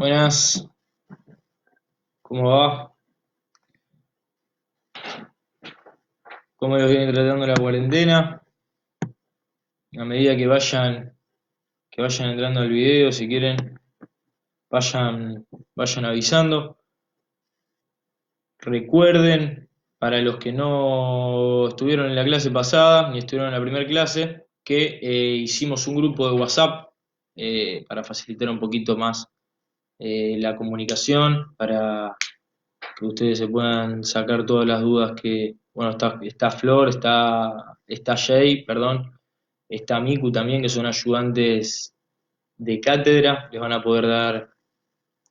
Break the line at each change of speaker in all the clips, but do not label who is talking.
Buenas, ¿cómo va? ¿Cómo los viene tratando la cuarentena? A medida que vayan entrando al video, si quieren, vayan avisando. Recuerden, para los que no estuvieron en la clase pasada, ni estuvieron en la primera clase, que hicimos un grupo de WhatsApp para facilitar un poquito más la comunicación, para que ustedes se puedan sacar todas las dudas que, bueno, está Flor, está Jay, perdón, está Miku también, que son ayudantes de cátedra, les van a poder dar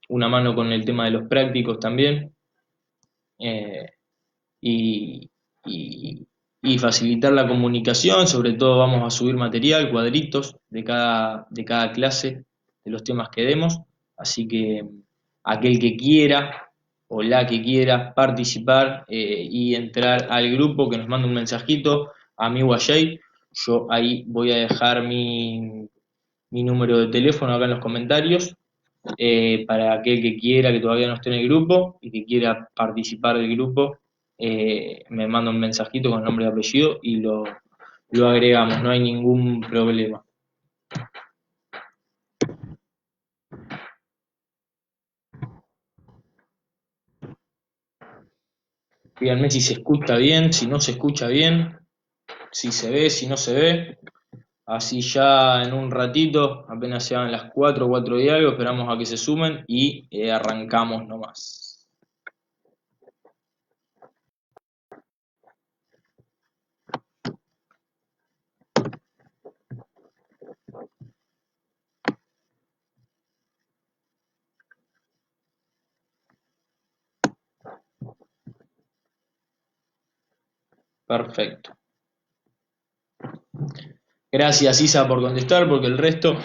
una mano con el tema de los prácticos también, eh, y, y- y facilitar la comunicación. Sobre todo vamos a subir material, cuadritos de cada clase, de los temas que demos, así que aquel que quiera o la que quiera participar y entrar al grupo, que nos mande un mensajito a mí o a Jay. Yo ahí voy a dejar mi número de teléfono acá en los comentarios, para aquel que quiera, que todavía no esté en el grupo y que quiera participar del grupo. Me manda un mensajito con nombre y apellido y lo agregamos, no hay ningún problema. Díganme si se escucha bien, si no se escucha bien, si se ve, si no se ve. Así ya en un ratito, apenas sean las 4, 4 y algo, esperamos a que se sumen y arrancamos nomás. Perfecto. Gracias, Isa, por contestar, porque el resto,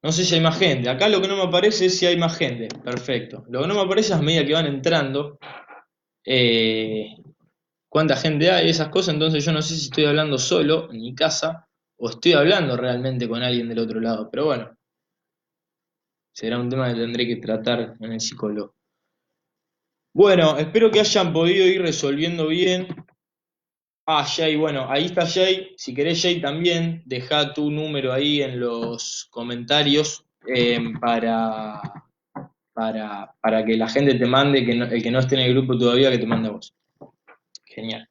no sé si hay más gente. Acá lo que no me aparece es si hay más gente. Perfecto. Lo que no me aparece es a medida que van entrando, eh, cuánta gente hay, esas cosas. Entonces yo no sé si estoy hablando solo en mi casa o estoy hablando realmente con alguien del otro lado. Pero bueno, será un tema que tendré que tratar en el psicólogo. Bueno, espero que hayan podido ir resolviendo bien. Ah, Jay, bueno, ahí está Jay. Si querés, Jay, también deja tu número ahí en los comentarios, para que la gente te mande, el que no esté en el grupo todavía, que te mande a vos. Genial.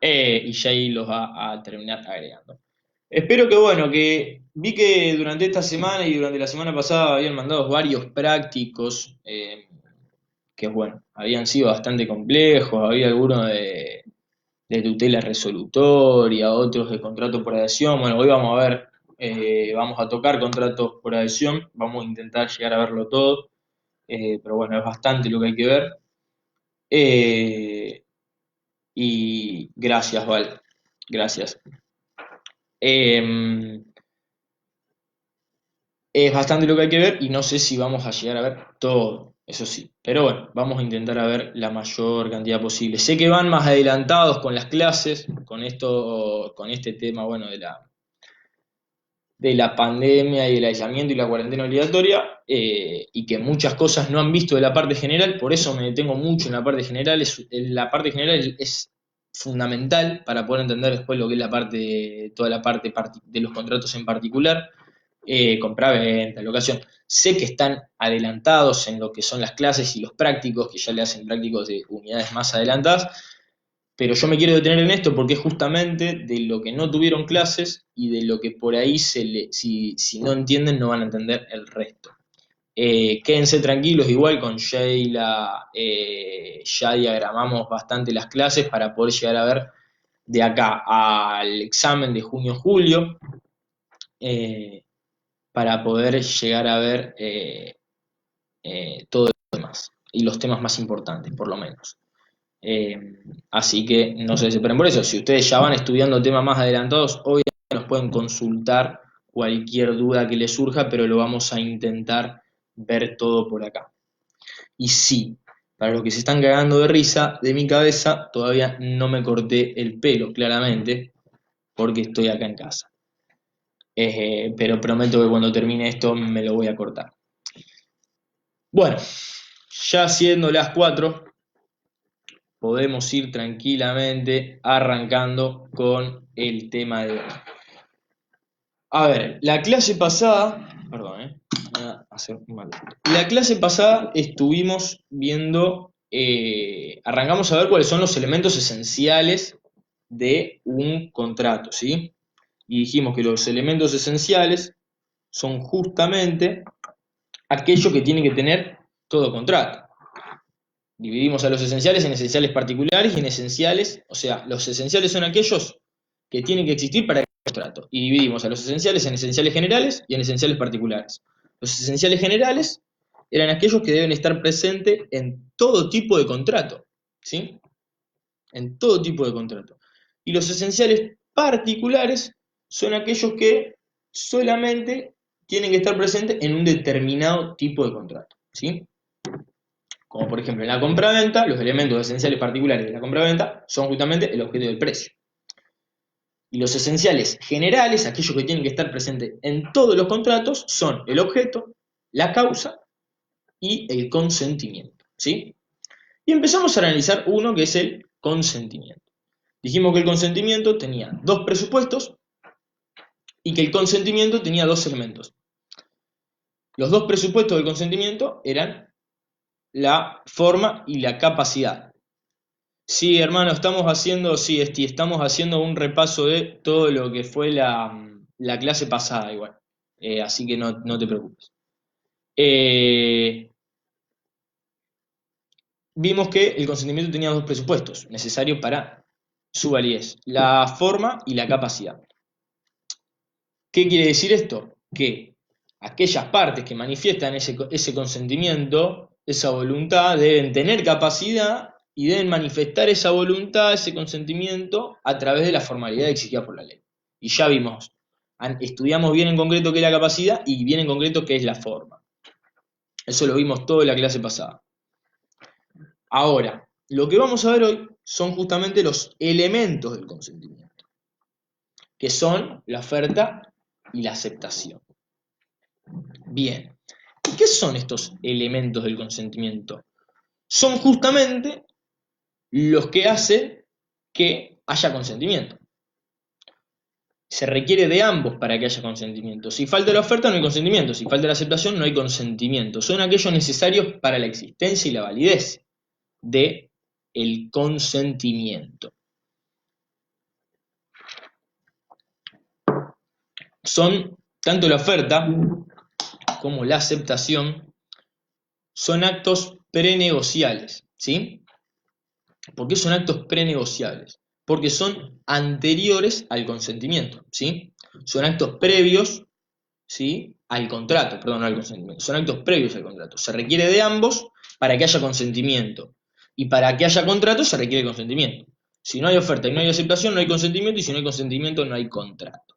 Y Jay los va a terminar agregando. Espero que, bueno, que vi que durante esta semana y durante la semana pasada habían mandado varios prácticos, que, bueno, habían sido bastante complejos. Había algunos de tutela resolutoria, otros de contrato por adhesión. Bueno, hoy vamos a ver, vamos a tocar contratos por adhesión, vamos a intentar llegar a verlo todo, pero bueno, es bastante lo que hay que ver. Eh, y gracias, Val, gracias. Eh, es bastante lo que hay que ver y no sé si vamos a llegar a ver todo, eso sí. Pero bueno, vamos a intentar a ver la mayor cantidad posible. Sé que van más adelantados con las clases, con esto, con este tema, bueno, de la pandemia y el aislamiento y la cuarentena obligatoria, y que muchas cosas no han visto de la parte general. Por eso me detengo mucho en la parte general. La parte general es fundamental para poder entender después lo que es toda la parte de los contratos en particular, compra-venta, locación. Sé que están adelantados en lo que son las clases y los prácticos, que ya le hacen prácticos de unidades más adelantadas, pero yo me quiero detener en esto porque es justamente de lo que no tuvieron clases y de lo que por ahí si no entienden no van a entender el resto. Quédense tranquilos, igual con Sheila ya diagramamos bastante las clases para poder llegar a ver de acá al examen de junio-julio, eh, para poder llegar a ver todo lo demás y los temas más importantes, por lo menos. Eh, Así que no se desesperen por eso. Si ustedes ya van estudiando temas más adelantados, hoy nos pueden consultar cualquier duda que les surja, pero lo vamos a intentar ver todo por acá. Y sí, para los que se están cagando de risa, de mi cabeza todavía no me corté el pelo, claramente, porque estoy acá en casa. Pero prometo que cuando termine esto me lo voy a cortar. Bueno, ya siendo las 4, podemos ir tranquilamente arrancando con el tema de hoy. A ver, la clase pasada, perdón, voy a hacer mal. La clase pasada estuvimos viendo, arrancamos a ver cuáles son los elementos esenciales de un contrato, ¿sí? Y dijimos que los elementos esenciales son justamente aquello que tiene que tener todo contrato. Dividimos a los esenciales en esenciales particulares y en esenciales, o sea, los esenciales son aquellos que tienen que existir para que haya contrato. Y dividimos a los esenciales en esenciales generales y en esenciales particulares. Los esenciales generales eran aquellos que deben estar presentes en todo tipo de contrato, ¿sí? En todo tipo de contrato. Y los esenciales particulares son aquellos que solamente tienen que estar presentes en un determinado tipo de contrato, ¿sí? Como por ejemplo en la compraventa, los elementos esenciales particulares de la compraventa son justamente el objeto del precio. Y los esenciales generales, aquellos que tienen que estar presentes en todos los contratos, son el objeto, la causa y el consentimiento, ¿sí? Y empezamos a analizar uno que es el consentimiento. Dijimos que el consentimiento tenía dos presupuestos y que el consentimiento tenía dos elementos. Los dos presupuestos del consentimiento eran la forma y la capacidad. Sí, hermano, estamos haciendo un repaso de todo lo que fue la clase pasada igual. Así que no te preocupes. Eh, Vimos que el consentimiento tenía dos presupuestos necesarios para su validez, la forma y la capacidad. ¿Qué quiere decir esto? Que aquellas partes que manifiestan ese consentimiento, esa voluntad, deben tener capacidad y deben manifestar esa voluntad, ese consentimiento, a través de la formalidad exigida por la ley. Y ya vimos, estudiamos bien en concreto qué es la capacidad y bien en concreto qué es la forma. Eso lo vimos todo en la clase pasada. Ahora, lo que vamos a ver hoy son justamente los elementos del consentimiento, que son la oferta y la aceptación. Bien, ¿qué son estos elementos del consentimiento? Son justamente los que hacen que haya consentimiento. Se requiere de ambos para que haya consentimiento. Si falta la oferta no hay consentimiento, si falta la aceptación no hay consentimiento. Son aquellos necesarios para la existencia y la validez de el consentimiento. Son tanto la oferta como la aceptación son actos prenegociales, ¿sí? ¿Por qué son actos prenegociables? Porque son anteriores al consentimiento, ¿sí? Son actos previos, ¿sí? Al contrato, perdón, no al consentimiento. Son actos previos al contrato. Se requiere de ambos para que haya consentimiento. Y para que haya contrato se requiere consentimiento. Si no hay oferta y no hay aceptación, no hay consentimiento, y si no hay consentimiento, no hay contrato.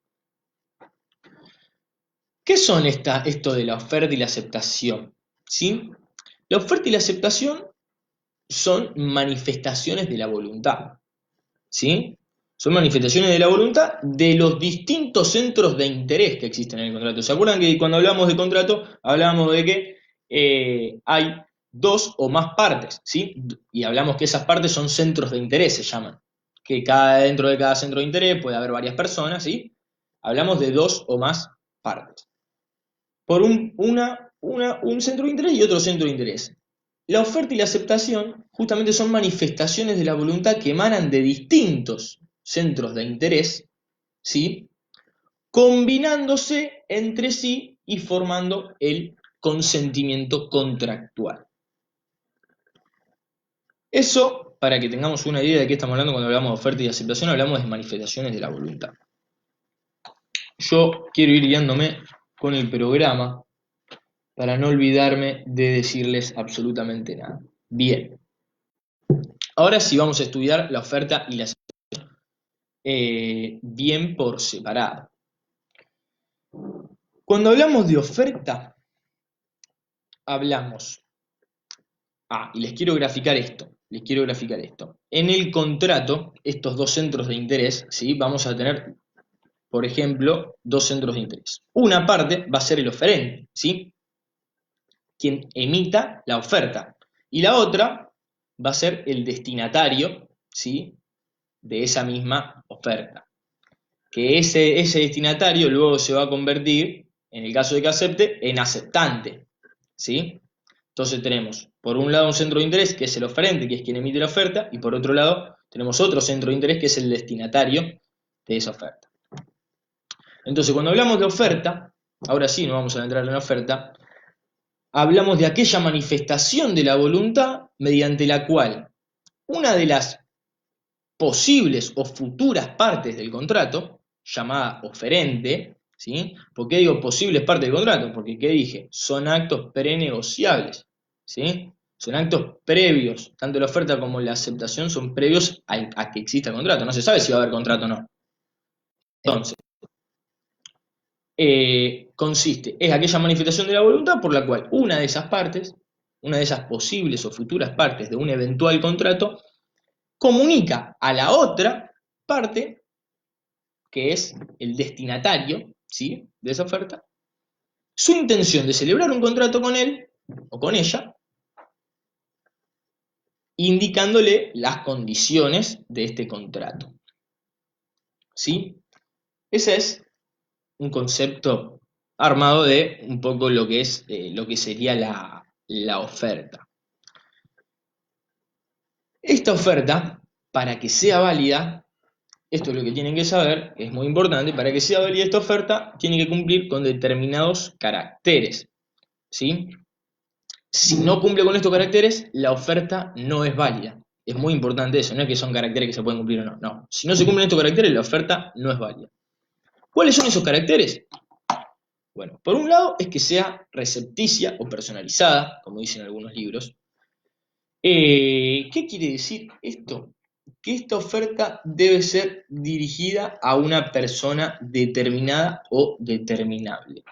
¿Qué son esto de la oferta y la aceptación? ¿Sí? La oferta y la aceptación son manifestaciones de la voluntad, ¿sí? Son manifestaciones de la voluntad de los distintos centros de interés que existen en el contrato. ¿Se acuerdan que cuando hablamos de contrato hablábamos de que hay dos o más partes, ¿sí? Y hablamos que esas partes son centros de interés, se llaman. Que dentro de cada centro de interés puede haber varias personas, ¿sí? Hablamos de dos o más partes. Por un centro de interés y otro centro de interés. La oferta y la aceptación justamente son manifestaciones de la voluntad que emanan de distintos centros de interés, ¿sí? Combinándose entre sí y formando el consentimiento contractual. Eso, para que tengamos una idea de qué estamos hablando cuando hablamos de oferta y aceptación, hablamos de manifestaciones de la voluntad. Yo quiero ir guiándome con el programa para no olvidarme de decirles absolutamente nada. Bien. Ahora sí vamos a estudiar la oferta y la aceptación bien por separado. Cuando hablamos de oferta, hablamos. Y les quiero graficar esto. En el contrato, estos dos centros de interés, ¿sí? Vamos a tener, por ejemplo, dos centros de interés. Una parte va a ser el oferente, ¿sí? quien emita la oferta. Y la otra va a ser el destinatario, ¿sí?, de esa misma oferta. Que ese destinatario luego se va a convertir, en el caso de que acepte, en aceptante, ¿sí? Entonces tenemos, por un lado, un centro de interés, que es el oferente, que es quien emite la oferta, y por otro lado, tenemos otro centro de interés, que es el destinatario de esa oferta. Entonces, cuando hablamos de oferta, ahora sí nos vamos a entrar en la oferta, hablamos de aquella manifestación de la voluntad mediante la cual una de las posibles o futuras partes del contrato, llamada oferente, ¿sí? ¿Por qué digo posibles partes del contrato? Porque, ¿qué dije? Son actos prenegociables, ¿sí? Son actos previos, tanto la oferta como la aceptación son previos a que exista el contrato. No se sabe si va a haber contrato o no. Entonces, es aquella manifestación de la voluntad por la cual una de esas partes, una de esas posibles o futuras partes de un eventual contrato, comunica a la otra parte, que es el destinatario, ¿sí?, de esa oferta, su intención de celebrar un contrato con él o con ella, indicándole las condiciones de este contrato. ¿Sí? Ese es un concepto armado de un poco lo que es lo que sería la oferta. Esta oferta, para que sea válida, esto es lo que tienen que saber, que es muy importante, para que sea válida esta oferta, tiene que cumplir con determinados caracteres, ¿sí? Si no cumple con estos caracteres, la oferta no es válida. Es muy importante eso, no es que son caracteres que se pueden cumplir o no. No, si no se cumplen estos caracteres, la oferta no es válida. ¿Cuáles son esos caracteres? Bueno, por un lado es que sea recepticia o personalizada, como dicen algunos libros. ¿Qué quiere decir esto? Que esta oferta debe ser dirigida a una persona determinada o determinable.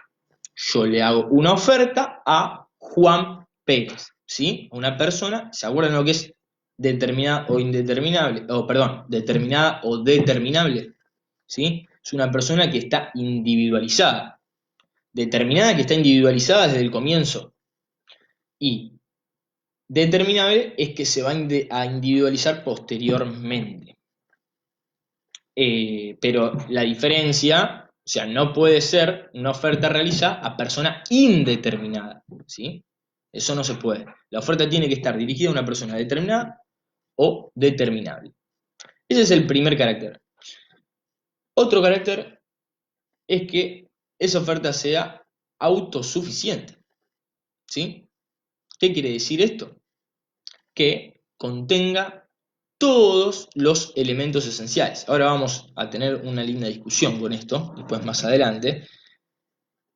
Yo le hago una oferta a Juan Pérez, ¿sí? Una persona, ¿se acuerdan lo que es determinada o indeterminable? Perdón, determinada o determinable, ¿sí? Es una persona que está individualizada. Determinada que está individualizada desde el comienzo. Y determinable es que se va a individualizar posteriormente. Pero la diferencia, o sea, no puede ser una oferta realizada a persona indeterminada, ¿sí? Eso no se puede. La oferta tiene que estar dirigida a una persona determinada o determinable. Ese es el primer carácter. Otro carácter es que esa oferta sea autosuficiente, ¿sí? ¿Qué quiere decir esto? Que contenga todos los elementos esenciales. Ahora vamos a tener una linda discusión con esto, después más adelante,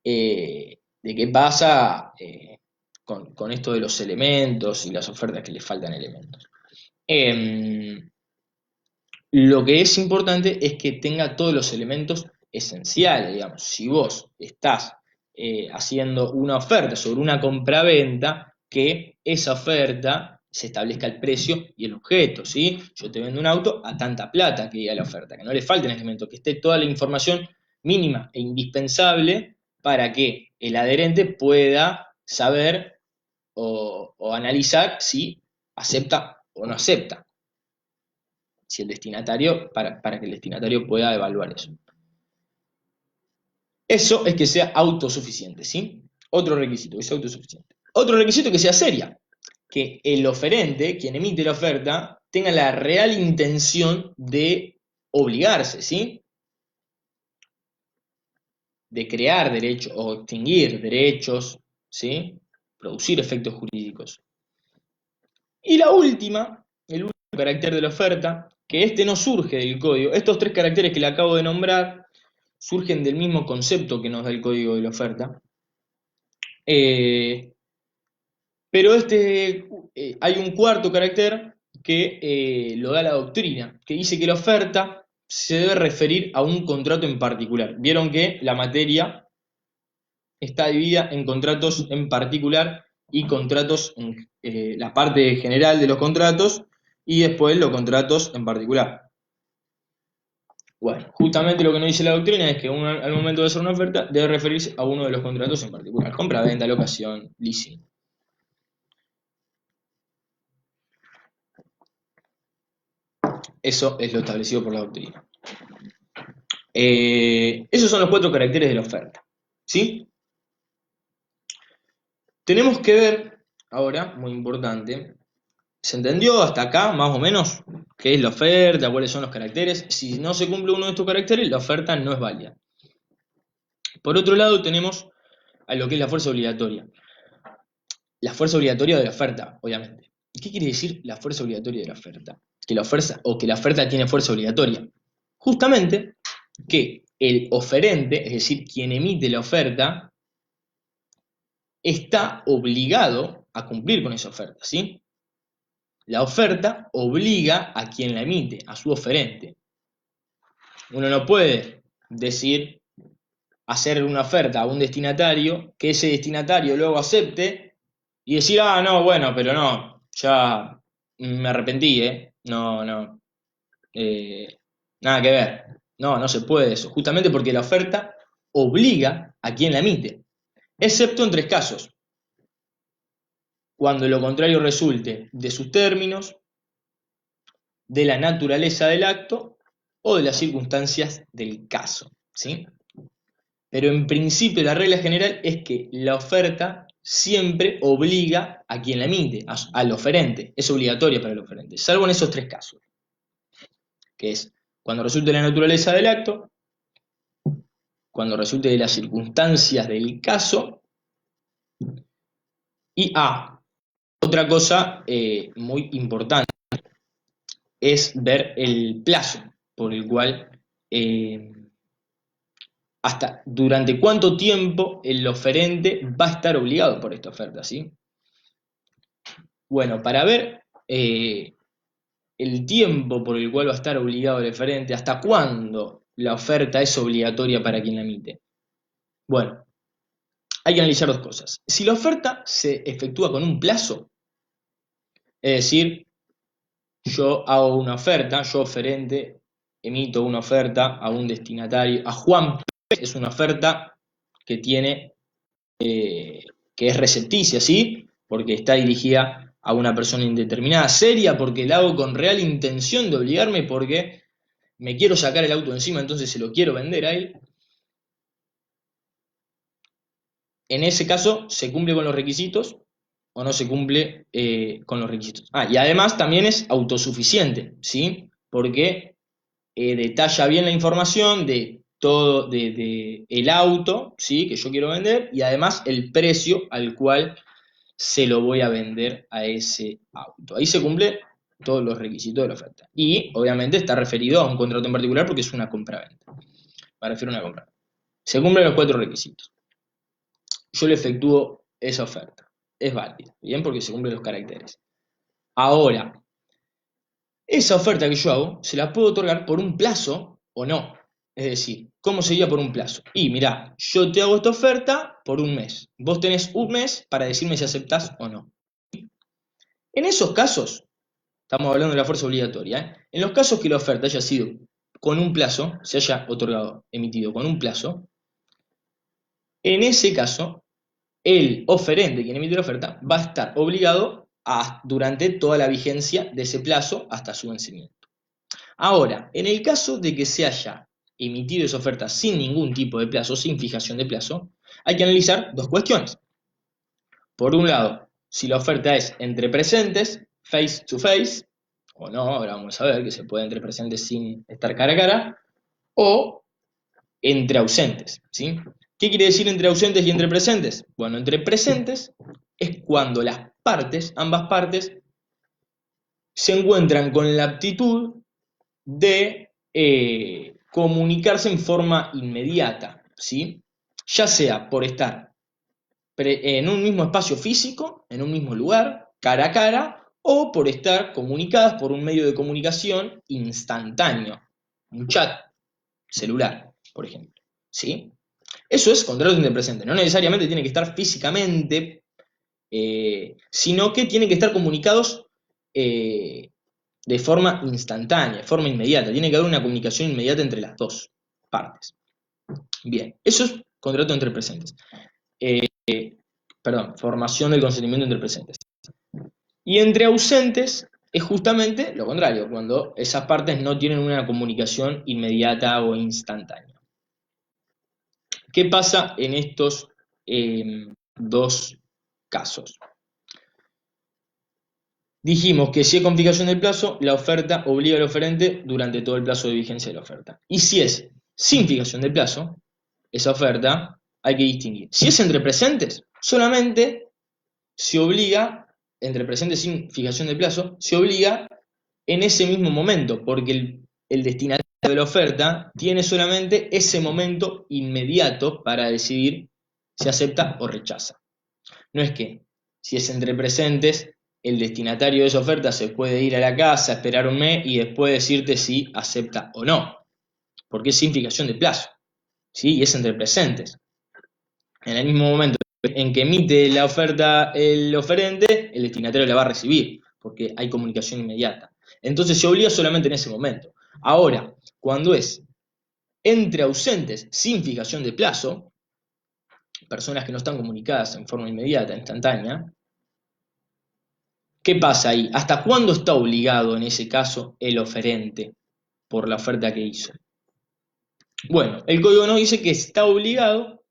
de qué pasa con esto de los elementos y las ofertas que le faltan elementos. Lo que es importante es que tenga todos los elementos esenciales, digamos. Si vos estás haciendo una oferta sobre una compraventa, que esa oferta se establezca el precio y el objeto, ¿sí? Yo te vendo un auto a tanta plata, que diga la oferta, que no le falten elementos, que esté toda la información mínima e indispensable para que el adherente pueda saber o analizar si acepta o no acepta. Si el destinatario, para que el destinatario pueda evaluar eso. Eso es que sea autosuficiente, ¿sí? Otro requisito, que sea autosuficiente. Otro requisito, que sea seria. Que el oferente, quien emite la oferta, tenga la real intención de obligarse, ¿sí? De crear derechos o extinguir derechos, ¿sí? Producir efectos jurídicos. Y la última, el último carácter de la oferta, que este no surge del código. Estos tres caracteres que le acabo de nombrar surgen del mismo concepto que nos da el código de la oferta. Pero hay un cuarto carácter que lo da la doctrina, que dice que la oferta se debe referir a un contrato en particular. Vieron que la materia está dividida en contratos en particular y contratos en la parte general de los contratos y después los contratos en particular. Bueno, justamente lo que nos dice la doctrina es que uno, al momento de hacer una oferta, debe referirse a uno de los contratos en particular: compra, venta, locación, leasing. Eso es lo establecido por la doctrina. Esos son los 4 caracteres de la oferta. ¿Sí? Tenemos que ver, ahora, muy importante, ¿se entendió hasta acá, más o menos, qué es la oferta, cuáles son los caracteres? Si no se cumple uno de estos caracteres, la oferta no es válida. Por otro lado, tenemos a lo que es la fuerza obligatoria. La fuerza obligatoria de la oferta, obviamente. ¿Qué quiere decir la fuerza obligatoria de la oferta? Que la oferta tiene fuerza obligatoria. Justamente que el oferente, es decir, quien emite la oferta, está obligado a cumplir con esa oferta, ¿sí? La oferta obliga a quien la emite, a su oferente. Uno no puede decir, hacer una oferta a un destinatario, que ese destinatario luego acepte y decir, ah, no, bueno, pero no, ya me arrepentí, no, no, nada que ver. No, no se puede eso, justamente porque la oferta obliga a quien la emite, excepto en 3 casos. Cuando lo contrario resulte de sus términos, de la naturaleza del acto o de las circunstancias del caso, ¿sí? Pero en principio la regla general es que la oferta siempre obliga a quien la emite, al oferente, es obligatoria para el oferente, salvo en esos 3 casos, que es cuando resulte de la naturaleza del acto, cuando resulte de las circunstancias del caso, y otra cosa muy importante es ver el plazo por el cual, hasta durante cuánto tiempo el oferente va a estar obligado por esta oferta, ¿sí? Bueno, para ver el tiempo por el cual va a estar obligado el oferente, hasta cuándo la oferta es obligatoria para quien la emite. Bueno, hay que analizar 2 cosas. Si la oferta se efectúa con un plazo, es decir, yo hago una oferta, yo oferente emito una oferta a un destinatario, a Juan P, es una oferta que tiene, que es recepticia, ¿sí? Porque está dirigida a una persona indeterminada, seria, porque la hago con real intención de obligarme, porque me quiero sacar el auto encima, entonces se lo quiero vender a él. En ese caso, ¿se cumple con los requisitos o no se cumple con los requisitos? Y además también es autosuficiente, ¿sí? Porque detalla bien la información de todo, de el auto, ¿sí? Que yo quiero vender, y además el precio al cual se lo voy a vender a ese auto. Ahí se cumple todos los requisitos de la oferta. Y obviamente está referido a un contrato en particular porque es una compra-venta. Me refiero a una compra. Se cumplen los 4 requisitos. Yo le efectúo esa oferta. Es válida, ¿bien? Porque se cumplen los caracteres. Ahora, esa oferta que yo hago, se la puedo otorgar por un plazo o no. Es decir, ¿cómo sería por un plazo? Y mirá, yo te hago esta oferta por un mes. Vos tenés un mes para decirme si aceptás o no. En esos casos, estamos hablando de la fuerza obligatoria, en los casos que la oferta haya sido con un plazo, se haya otorgado, emitido con un plazo, en ese caso, el oferente, quien emite la oferta, va a estar obligado durante toda la vigencia de ese plazo hasta su vencimiento. Ahora, en el caso de que se haya emitido esa oferta sin ningún tipo de plazo, sin fijación de plazo, hay que analizar 2 cuestiones. Por un lado, si la oferta es entre presentes, face to face, o no, ahora vamos a ver que se puede entre presentes sin estar cara a cara, o entre ausentes, ¿sí? ¿Qué quiere decir entre ausentes y entre presentes? Bueno, entre presentes es cuando las partes, ambas partes, se encuentran con la aptitud de comunicarse en forma inmediata, ¿sí? Ya sea por estar en un mismo espacio físico, en un mismo lugar, cara a cara, o por estar comunicadas por un medio de comunicación instantáneo, un chat celular, por ejemplo, ¿sí? Eso es contrato interpresente, no necesariamente tiene que estar físicamente, sino que tienen que estar comunicados de forma instantánea, de forma inmediata. Tiene que haber una comunicación inmediata entre las 2 partes. Bien, eso es contrato entre presentes. Perdón, formación del consentimiento entre presentes. Y entre ausentes es justamente lo contrario, cuando esas partes no tienen una comunicación inmediata o instantánea. ¿Qué pasa en estos dos casos? Dijimos que si es con fijación del plazo, la oferta obliga al oferente durante todo el plazo de vigencia de la oferta. Y si es sin fijación de plazo, esa oferta hay que distinguir. Si es entre presentes, solamente se obliga, entre presentes sin fijación de plazo, se obliga en ese mismo momento, porque el destinatario de la oferta tiene solamente ese momento inmediato para decidir si acepta o rechaza. No es que si es entre presentes, el destinatario de esa oferta se puede ir a la casa, esperar un mes y después decirte si acepta o no, porque es sin fijación de plazo, ¿sí? Y es entre presentes. En el mismo momento en que emite la oferta el oferente, el destinatario la va a recibir, porque hay comunicación inmediata. Entonces se obliga solamente en ese momento. Ahora, cuando es entre ausentes sin fijación de plazo, personas que no están comunicadas en forma inmediata, instantánea, ¿qué pasa ahí? ¿Hasta cuándo está obligado en ese caso el oferente por la oferta que hizo? Bueno, el código nos dice que está obligado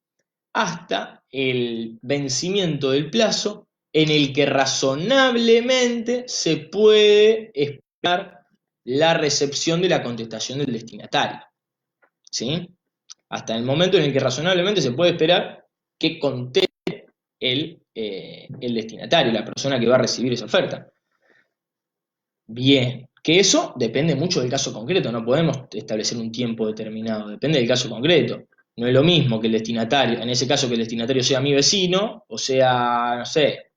hasta el vencimiento del plazo en el que razonablemente se puede esperar la recepción de la contestación del destinatario. ¿Sí? Hasta el momento en el que razonablemente se puede esperar que conteste el destinatario, la persona que va a recibir esa oferta. Bien, que eso depende mucho del caso concreto, no podemos establecer un tiempo determinado, depende del caso concreto. No es lo mismo que el destinatario, en ese caso que el destinatario sea mi vecino, o sea, no sé,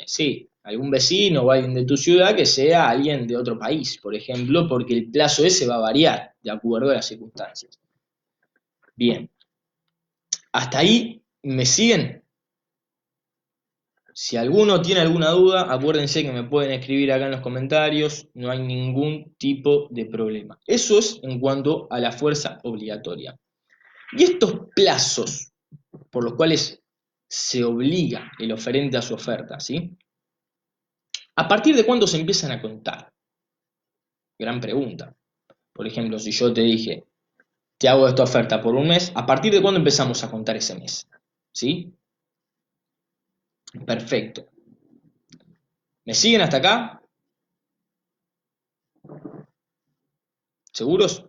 sí, algún vecino o alguien de tu ciudad que sea alguien de otro país, por ejemplo, porque el plazo ese va a variar de acuerdo a las circunstancias. Bien, hasta ahí, ¿me siguen? Si alguno tiene alguna duda, acuérdense que me pueden escribir acá en los comentarios, no hay ningún tipo de problema. Eso es en cuanto a la fuerza obligatoria. Y estos plazos por los cuales se obliga el oferente a su oferta, ¿sí? ¿A partir de cuándo se empiezan a contar? Gran pregunta. Por ejemplo, si yo te dije, te hago esta oferta por un mes, ¿a partir de cuándo empezamos a contar ese mes? ¿Sí? Perfecto. ¿Me siguen hasta acá? ¿Seguros?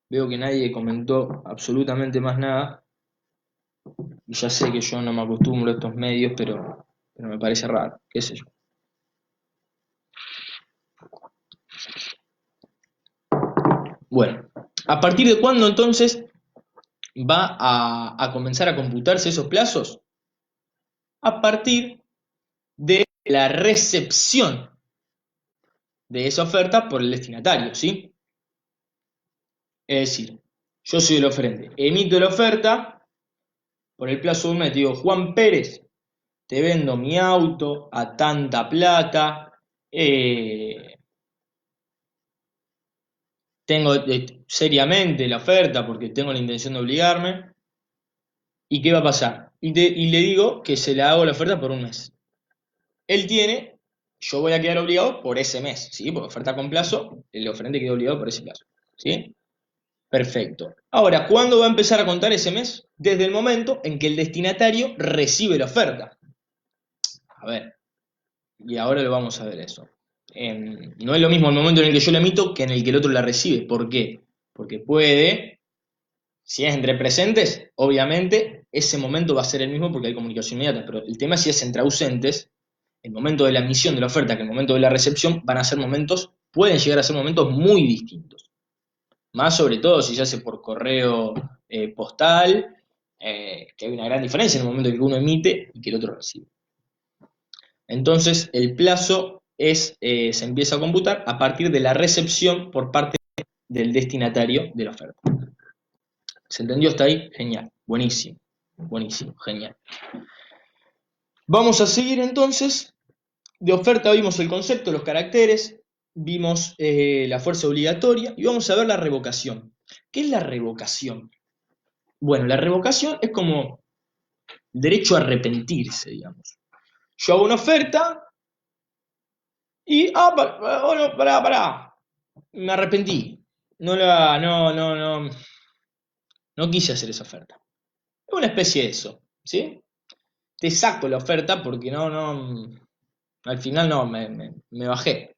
Veo que nadie comentó absolutamente más nada. Y ya sé que yo no me acostumbro a estos medios, pero me parece raro, qué sé yo. Bueno, ¿a partir de cuándo entonces va a comenzar a computarse esos plazos? A partir de la recepción de esa oferta por el destinatario, ¿sí? Es decir, yo soy el oferente, emito la oferta, por el plazo de un mes, te digo, Juan Pérez, te vendo mi auto a tanta plata, tengo seriamente la oferta porque tengo la intención de obligarme, ¿y qué va a pasar? Y le digo que se la hago la oferta por un mes. Él tiene, yo voy a quedar obligado por ese mes, ¿sí? Porque oferta con plazo, el oferente queda obligado por ese plazo, ¿sí? Perfecto. Ahora, ¿cuándo va a empezar a contar ese mes? Desde el momento en que el destinatario recibe la oferta. A ver, y ahora lo vamos a ver eso. No es lo mismo el momento en el que yo la emito que en el que el otro la recibe. ¿Por qué? Porque puede, si es entre presentes, obviamente ese momento va a ser el mismo porque hay comunicación inmediata, pero el tema es si es entre ausentes, el momento de la emisión de la oferta que el momento de la recepción van a ser momentos, pueden llegar a ser momentos muy distintos. Más sobre todo si se hace por correo postal, que hay una gran diferencia en el momento en que uno emite y que el otro recibe. Entonces el plazo se empieza a computar a partir de la recepción por parte del destinatario de la oferta. ¿Se entendió hasta ahí? Genial, buenísimo, buenísimo, genial. Vamos a seguir entonces. De oferta vimos el concepto, los caracteres, vimos la fuerza obligatoria y vamos a ver la revocación. ¿Qué es la revocación? Bueno, la revocación es como el derecho a arrepentirse, digamos. Yo hago una oferta, Y, bueno, pará. Me arrepentí. No quise hacer esa oferta. Es una especie de eso, ¿sí? Te saco la oferta porque al final no, me bajé.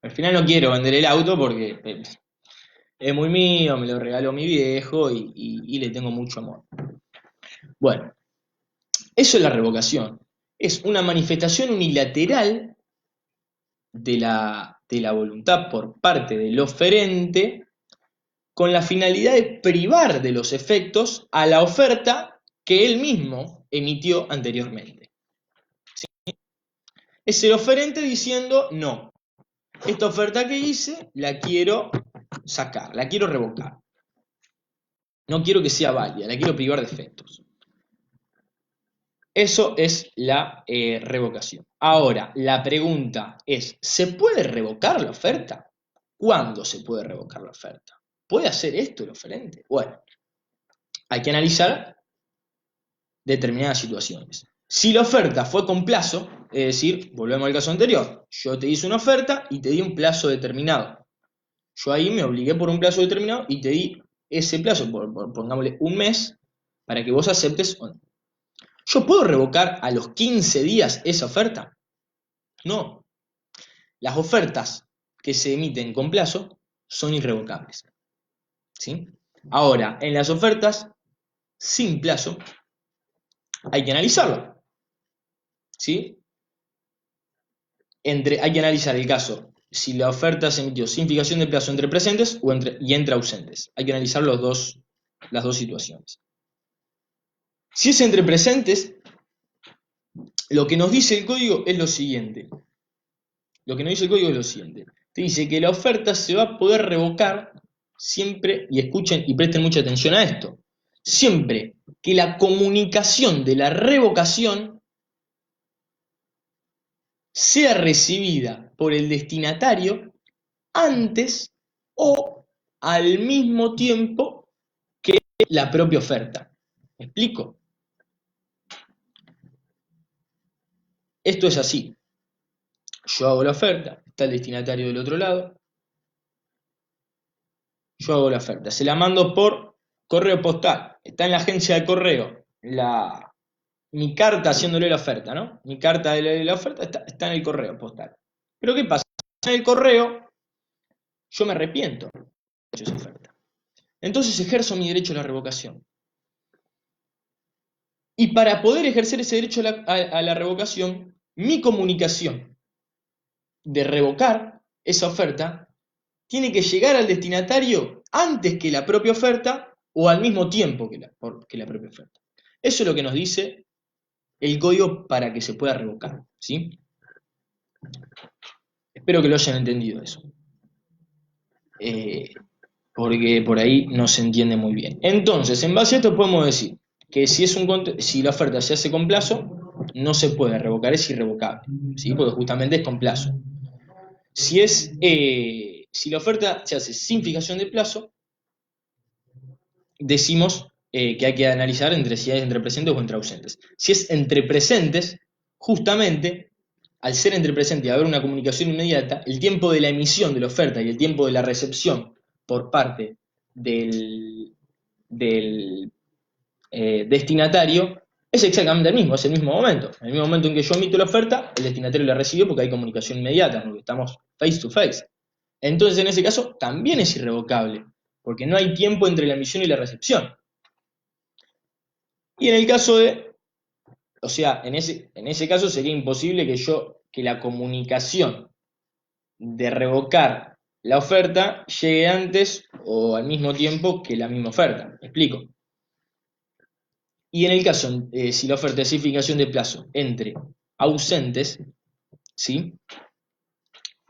Al final no quiero vender el auto porque es muy mío, me lo regaló mi viejo y le tengo mucho amor. Bueno, eso es la revocación. Es una manifestación unilateral de la voluntad por parte del oferente con la finalidad de privar de los efectos a la oferta que él mismo emitió anteriormente. Es el oferente diciendo, no, esta oferta que hice la quiero sacar, la quiero revocar. No quiero que sea válida, la quiero privar de efectos. Eso es la revocación. Ahora, la pregunta es, ¿se puede revocar la oferta? ¿Cuándo se puede revocar la oferta? ¿Puede hacer esto el oferente? Bueno, hay que analizar determinadas situaciones. Si la oferta fue con plazo, es decir, volvemos al caso anterior, yo te hice una oferta y te di un plazo determinado. Yo ahí me obligué por un plazo determinado y te di ese plazo, pongámosle un mes, para que vos aceptes o no. ¿Yo puedo revocar a los 15 días esa oferta? No. Las ofertas que se emiten con plazo son irrevocables. ¿Sí? Ahora, en las ofertas sin plazo hay que analizarlo. ¿Sí? Hay que analizar el caso si la oferta se emitió sin fijación de plazo entre presentes y entre ausentes. Hay que analizar las dos situaciones. Si es entre presentes, lo que nos dice el código es lo siguiente. Te dice que la oferta se va a poder revocar siempre, y escuchen y presten mucha atención a esto, siempre que la comunicación de la revocación sea recibida por el destinatario antes o al mismo tiempo que la propia oferta. ¿Me explico? Esto es así. Yo hago la oferta, está el destinatario del otro lado, yo hago la oferta, se la mando por correo postal, está en la agencia de correo, mi carta haciéndole la oferta, ¿no? Mi carta de la oferta está en el correo postal. Pero ¿qué pasa? En el correo yo me arrepiento de esa oferta. Entonces ejerzo mi derecho a la revocación. Y para poder ejercer ese derecho a la revocación, mi comunicación de revocar esa oferta tiene que llegar al destinatario antes que la propia oferta o al mismo tiempo que la propia oferta. Eso es lo que nos dice el código para que se pueda revocar, ¿sí? Espero que lo hayan entendido eso. Porque por ahí no se entiende muy bien. Entonces, en base a esto podemos decir que si la oferta se hace con plazo, no se puede revocar, es irrevocable, ¿sí? Porque justamente es con plazo. Si la oferta se hace sin fijación de plazo, decimos que hay que analizar si es entre presentes o entre ausentes. Si es entre presentes, justamente, al ser entre presentes y haber una comunicación inmediata, el tiempo de la emisión de la oferta y el tiempo de la recepción por parte del destinatario es exactamente el mismo, es el mismo momento. En el mismo momento en que yo emito la oferta, el destinatario la recibe porque hay comunicación inmediata, porque estamos face to face. Entonces, en ese caso, también es irrevocable, porque no hay tiempo entre la emisión y la recepción. Y en el caso o sea, en ese caso sería imposible que la comunicación de revocar la oferta llegue antes o al mismo tiempo que la misma oferta. ¿Me explico? Y en el caso, si la oferta es sin fijación de plazo entre ausentes, ¿sí?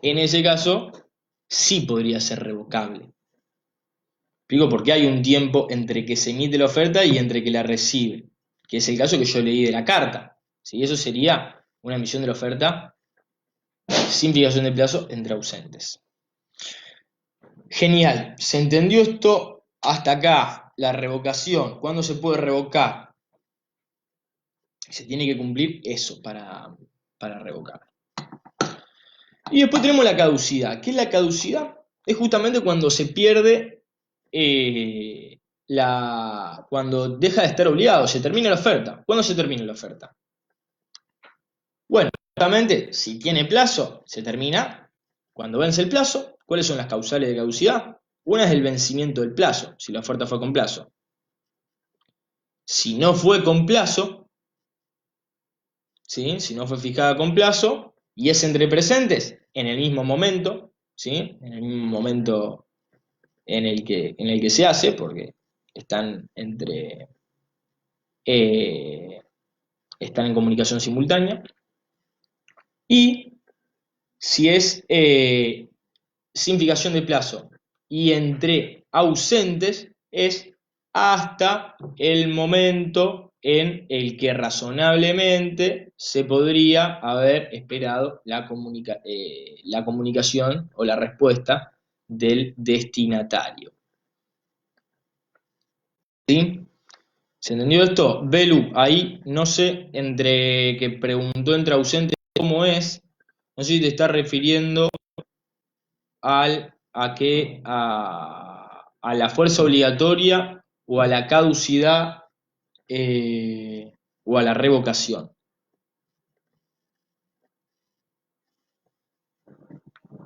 En ese caso, sí podría ser revocable. Explico porque hay un tiempo entre que se emite la oferta y entre que la recibe, que es el caso que yo leí de la carta. ¿Sí? Eso sería una emisión de la oferta sin fijación de plazo entre ausentes. Genial, ¿se entendió esto hasta acá? La revocación, ¿cuándo se puede revocar? Se tiene que cumplir eso para revocar. Y después tenemos la caducidad. ¿Qué es la caducidad? Es justamente cuando se pierde, cuando deja de estar obligado, se termina la oferta. ¿Cuándo se termina la oferta? Bueno, justamente, si tiene plazo, se termina cuando vence el plazo. ¿Cuáles son las causales de caducidad? Una es el vencimiento del plazo, si la oferta fue con plazo. Si no fue con plazo, ¿sí? Si no fue fijada con plazo y es entre presentes en el mismo momento, ¿sí? En el mismo momento en el que se hace, porque están eh, están en comunicación simultánea. Y si es sin fijación de plazo y entre ausentes, es hasta el momento en el que razonablemente se podría haber esperado la comunicación o la respuesta del destinatario. ¿Sí? ¿Se entendió esto? Belu, ahí no sé, entre que preguntó entre ausentes cómo es, no sé si te está refiriendo a la fuerza obligatoria o a la caducidad o a la revocación.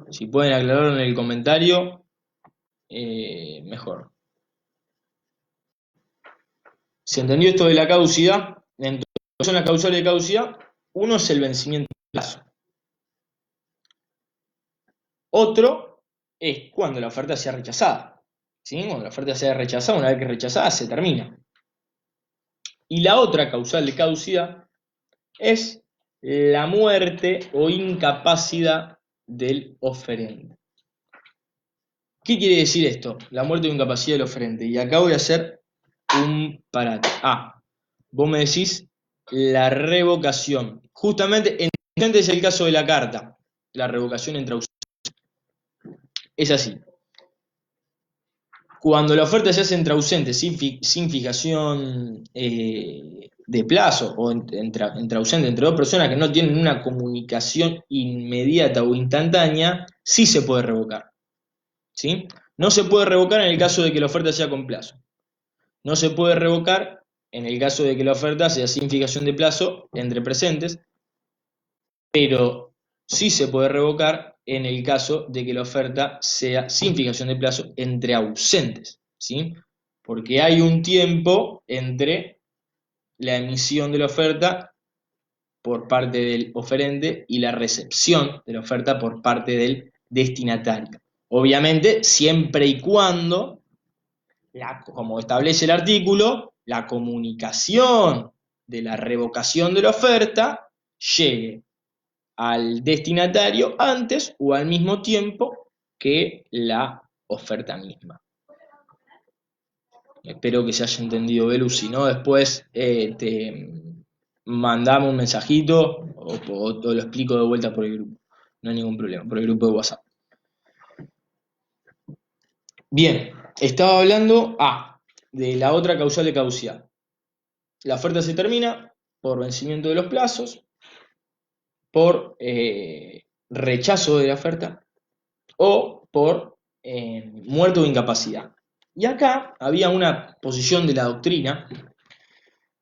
Si pueden aclararlo en el comentario, mejor. ¿Se entendió esto de la caducidad? Entonces, son las causales de caducidad. Uno es el vencimiento del plazo. Otro es cuando la oferta sea rechazada. ¿Sí? Cuando la oferta sea rechazada, una vez que es rechazada, se termina. Y la otra causal de caducidad es la muerte o incapacidad del oferente. ¿Qué quiere decir esto? La muerte o incapacidad del oferente. Y acá voy a hacer un parate. Vos me decís la revocación. Justamente en ausente es el caso de la carta. La revocación entre ausentes. Es así. Cuando la oferta se hace entre ausentes sin fijación de plazo o entre ausentes, entre dos personas que no tienen una comunicación inmediata o instantánea, sí se puede revocar. ¿Sí? No se puede revocar en el caso de que la oferta sea con plazo. No se puede revocar en el caso de que la oferta sea sin fijación de plazo entre presentes, pero sí se puede revocar en el caso de que la oferta sea sin fijación de plazo entre ausentes, ¿sí? Porque hay un tiempo entre la emisión de la oferta por parte del oferente y la recepción de la oferta por parte del destinatario. Obviamente, siempre y cuando, como establece el artículo, la comunicación de la revocación de la oferta llegue al destinatario antes o al mismo tiempo que la oferta misma. Espero que se haya entendido, Belu. Si no, después te mandame un mensajito o te lo explico de vuelta por el grupo. No hay ningún problema, por el grupo de WhatsApp. Bien, estaba hablando de la otra causal de caducidad. La oferta se termina por vencimiento de los plazos, por rechazo de la oferta o por muerte o incapacidad. Y acá había una posición de la doctrina,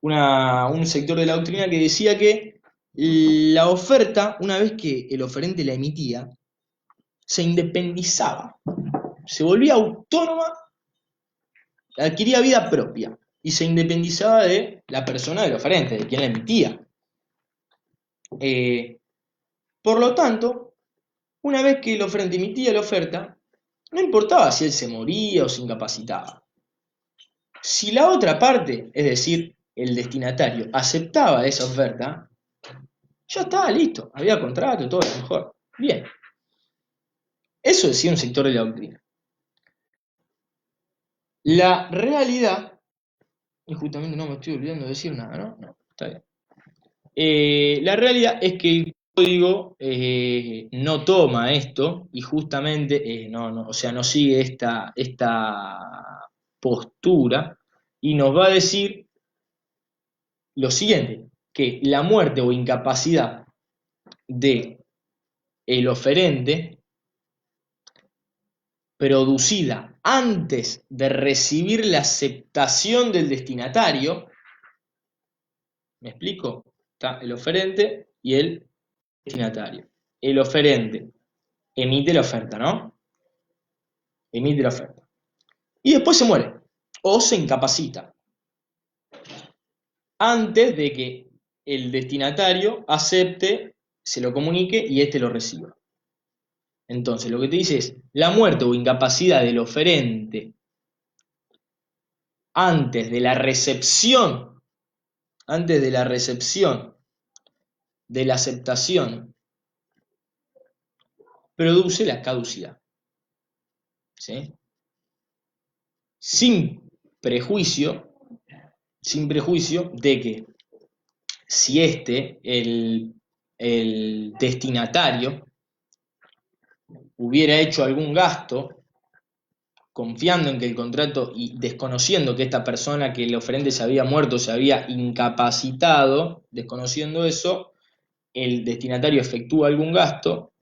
un sector de la doctrina que decía que la oferta, una vez que el oferente la emitía, se independizaba, se volvía autónoma, adquiría vida propia y se independizaba de la persona del oferente, de quien la emitía. Por lo tanto, una vez que el oferente emitía la oferta, no importaba si él se moría o se incapacitaba. Si la otra parte, es decir, el destinatario, aceptaba esa oferta, ya estaba listo, había contrato, todo lo mejor. Bien, eso decía un sector de la doctrina. La realidad, y justamente no me estoy olvidando de decir nada, ¿no? No, está bien. La realidad es que el código no toma esto y justamente o sea, no sigue esta postura y nos va a decir lo siguiente, que la muerte o incapacidad de el oferente, producida antes de recibir la aceptación del destinatario. ¿Me explico? Está el oferente y el destinatario. El oferente emite la oferta, ¿no? Emite la oferta. Y después se muere o se incapacita antes de que el destinatario acepte, se lo comunique y éste lo reciba. Entonces, lo que te dice es, la muerte o incapacidad del oferente antes de la recepción, de la aceptación, produce la caducidad. ¿Sí? Sin prejuicio de que si el destinatario, hubiera hecho algún gasto confiando en que el contrato y desconociendo que esta persona, que el oferente se había muerto, se había incapacitado, desconociendo eso, el destinatario efectúa algún gasto,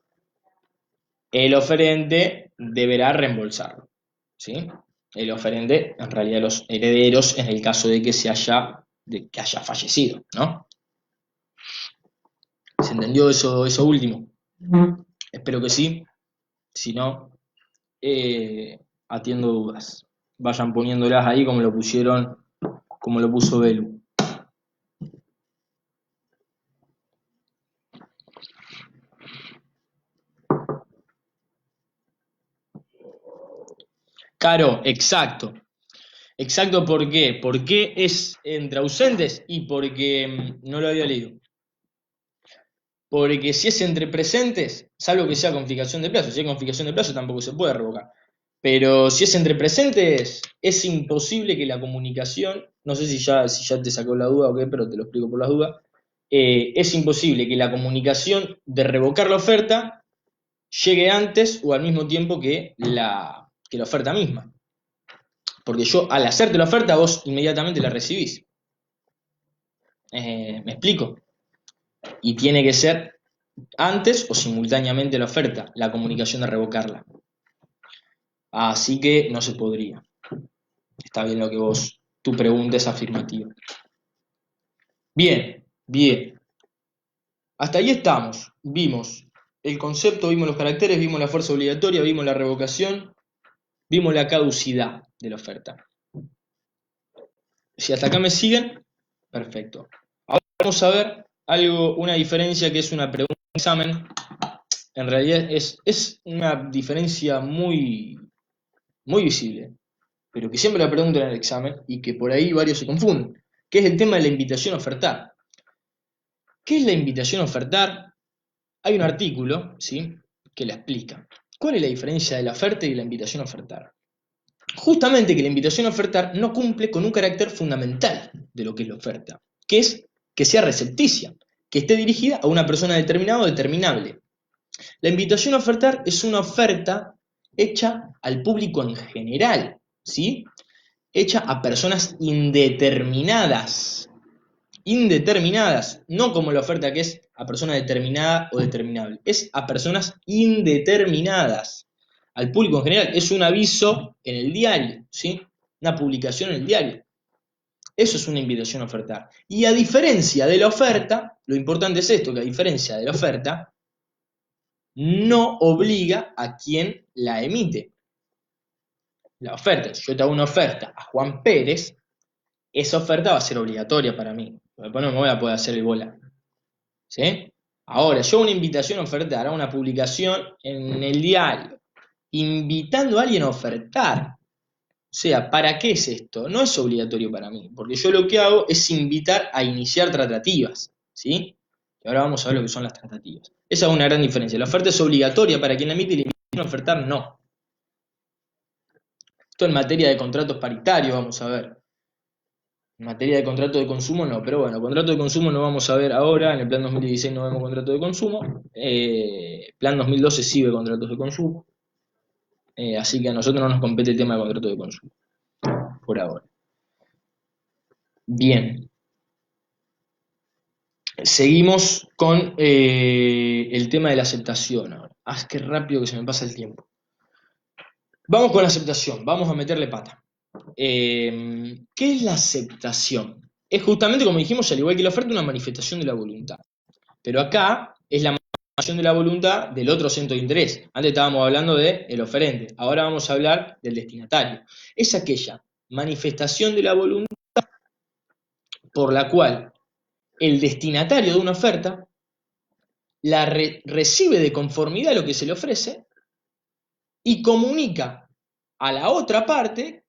el oferente deberá reembolsarlo, ¿sí? El oferente, en realidad los herederos, en el caso de que que haya fallecido, ¿no? ¿Se entendió eso último? Espero que sí. Si no, atiendo dudas. Vayan poniéndolas ahí como lo puso Belu. Claro, exacto. Exacto, ¿por qué? ¿Por qué es entre ausentes? Y porque no lo había leído. Porque si es entre presentes, salvo que sea confiscación de plazo, si hay confiscación de plazo tampoco se puede revocar. Pero si es entre presentes, es imposible que la comunicación, no sé si ya te sacó la duda o qué, pero te lo explico por las dudas, es imposible que la comunicación de revocar la oferta llegue antes o al mismo tiempo que la oferta misma. Porque yo, al hacerte la oferta, vos inmediatamente la recibís. ¿Me explico? Y tiene que ser antes o simultáneamente la oferta, la comunicación de revocarla. Así que no se podría. Está bien lo que tu pregunta es afirmativa. Bien, bien. Hasta ahí estamos. Vimos el concepto, vimos los caracteres, vimos la fuerza obligatoria, vimos la revocación, vimos la caducidad de la oferta. Si hasta acá me siguen, perfecto. Ahora vamos a ver una diferencia que es una pregunta de examen. En realidad es una diferencia muy, muy visible, pero que siempre la preguntan en el examen y que por ahí varios se confunden, que es el tema de la invitación a ofertar. ¿Qué es la invitación a ofertar? Hay un artículo, ¿sí?, que la explica. ¿Cuál es la diferencia de la oferta y de la invitación a ofertar? Justamente que la invitación a ofertar no cumple con un carácter fundamental de lo que es la oferta, que es que sea recepticia, que esté dirigida a una persona determinada o determinable. La invitación a ofertar es una oferta hecha al público en general, ¿sí? Hecha a personas indeterminadas, no como la oferta que es a persona determinada o determinable, es a personas indeterminadas, al público en general, es un aviso en el diario, ¿sí? Una publicación en el diario. Eso es una invitación a ofertar. Y a diferencia de la oferta, lo importante es esto, que a diferencia de la oferta, no obliga a quien la emite. La oferta, si yo te hago una oferta a Juan Pérez, esa oferta va a ser obligatoria para mí. Después no me voy a poder hacer el bola. ¿Sí? Ahora, yo una invitación a ofertar, a una publicación en el diario, invitando a alguien a ofertar. O sea, ¿para qué es esto? No es obligatorio para mí, porque yo lo que hago es invitar a iniciar tratativas. ¿Sí? Y ahora vamos a ver lo que son las tratativas. Esa es una gran diferencia. La oferta es obligatoria para quien la emite y la invitación a ofertar no. Esto en materia de contratos paritarios, vamos a ver. En materia de contrato de consumo no, pero bueno, contrato de consumo no vamos a ver ahora, en el plan 2016 no vemos contrato de consumo, plan 2012 sí ve contratos de consumo, así que a nosotros no nos compete el tema de contrato de consumo, por ahora. Bien, Seguimos con el tema de la aceptación ahora. Qué rápido que se me pasa el tiempo. Vamos con la aceptación, vamos a meterle pata. ¿Qué es la aceptación? Es justamente, como dijimos, al igual que la oferta, una manifestación de la voluntad. Pero acá es la manifestación de la voluntad del otro centro de interés. Antes estábamos hablando del oferente, ahora vamos a hablar del destinatario. Es aquella manifestación de la voluntad por la cual el destinatario de una oferta la recibe de conformidad a lo que se le ofrece y comunica a la otra parte,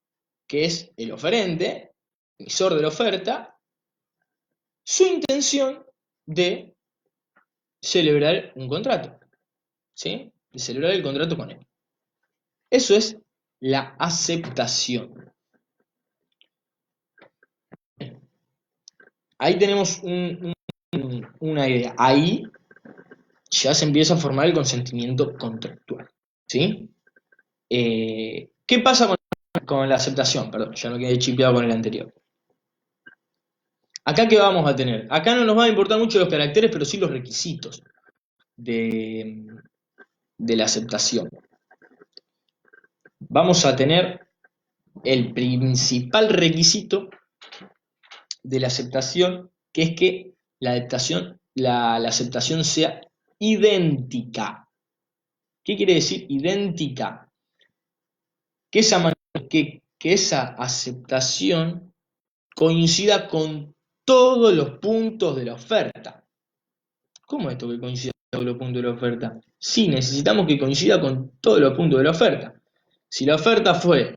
que es el oferente, emisor de la oferta, su intención de celebrar un contrato, ¿sí? De celebrar el contrato con él. Eso es la aceptación. Ahí tenemos una idea. Ahí ya se empieza a formar el consentimiento contractual, ¿sí? ¿Qué pasa con la aceptación? Perdón, ya no quedé chipeado con el anterior. Acá, ¿qué vamos a tener? Acá no nos van a importar mucho los caracteres, pero sí los requisitos de la aceptación. Vamos a tener el principal requisito de la aceptación, que es que la aceptación sea idéntica. ¿Qué quiere decir idéntica? Que esa aceptación coincida con todos los puntos de la oferta. ¿Cómo es esto que coincida con todos los puntos de la oferta? Sí, necesitamos que coincida con todos los puntos de la oferta. Si la oferta fue,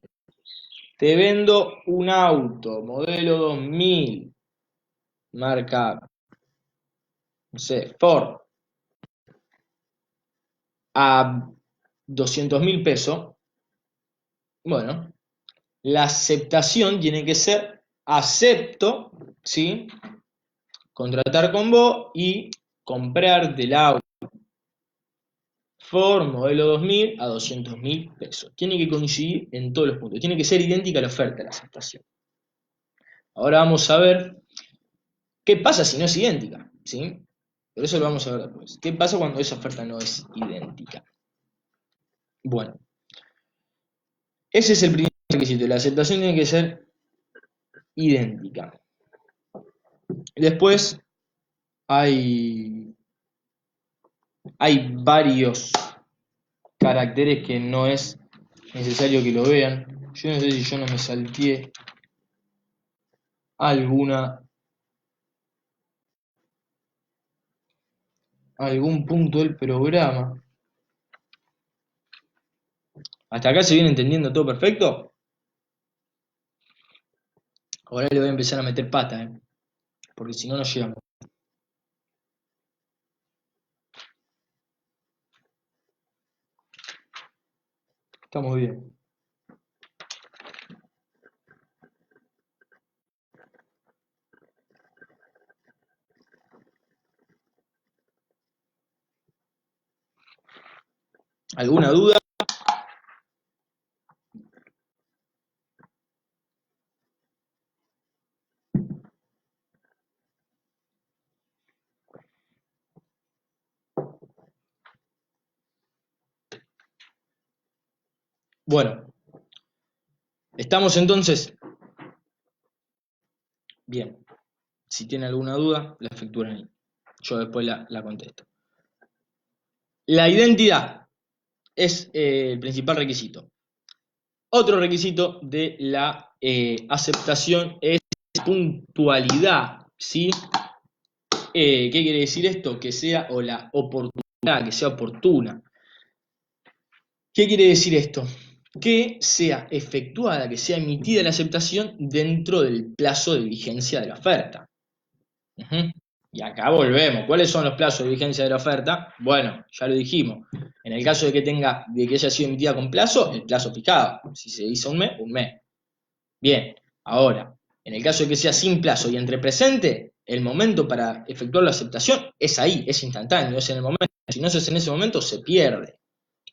te vendo un auto, modelo 2000, marca, no sé, Ford, a 200.000 pesos, bueno, la aceptación tiene que ser, acepto, ¿sí? Contratar con vos y comprarte el auto Ford modelo 2000 a 200.000 pesos. Tiene que coincidir en todos los puntos. Tiene que ser idéntica la oferta, la aceptación. Ahora vamos a ver qué pasa si no es idéntica, ¿sí? Pero eso lo vamos a ver después. ¿Qué pasa cuando esa oferta no es idéntica? Bueno, ese es el primer requisito. La aceptación tiene que ser idéntica. Después hay varios caracteres que no es necesario que lo vean. Yo no sé si yo no me salteé algún punto del programa. ¿Hasta acá se viene entendiendo todo perfecto? Ahora le voy a empezar a meter pata, porque si no, no llegamos. Estamos bien. ¿Alguna duda? Bueno, ¿estamos entonces? Bien. Si tiene alguna duda, la efectúan ahí. Yo después la contesto. La identidad es el principal requisito. Otro requisito de la aceptación es puntualidad, ¿sí? ¿Qué quiere decir esto? Que sea, o la oportunidad, que sea oportuna. ¿Qué quiere decir esto? Que sea efectuada, que sea emitida la aceptación dentro del plazo de vigencia de la oferta. Y acá volvemos. ¿Cuáles son los plazos de vigencia de la oferta? Bueno, ya lo dijimos. En el caso de que haya sido emitida con plazo, el plazo fijado. Si se hizo un mes, un mes. Bien, ahora, en el caso de que sea sin plazo y entre presente, el momento para efectuar la aceptación es ahí, es instantáneo, es en el momento. Si no se hace en ese momento, se pierde.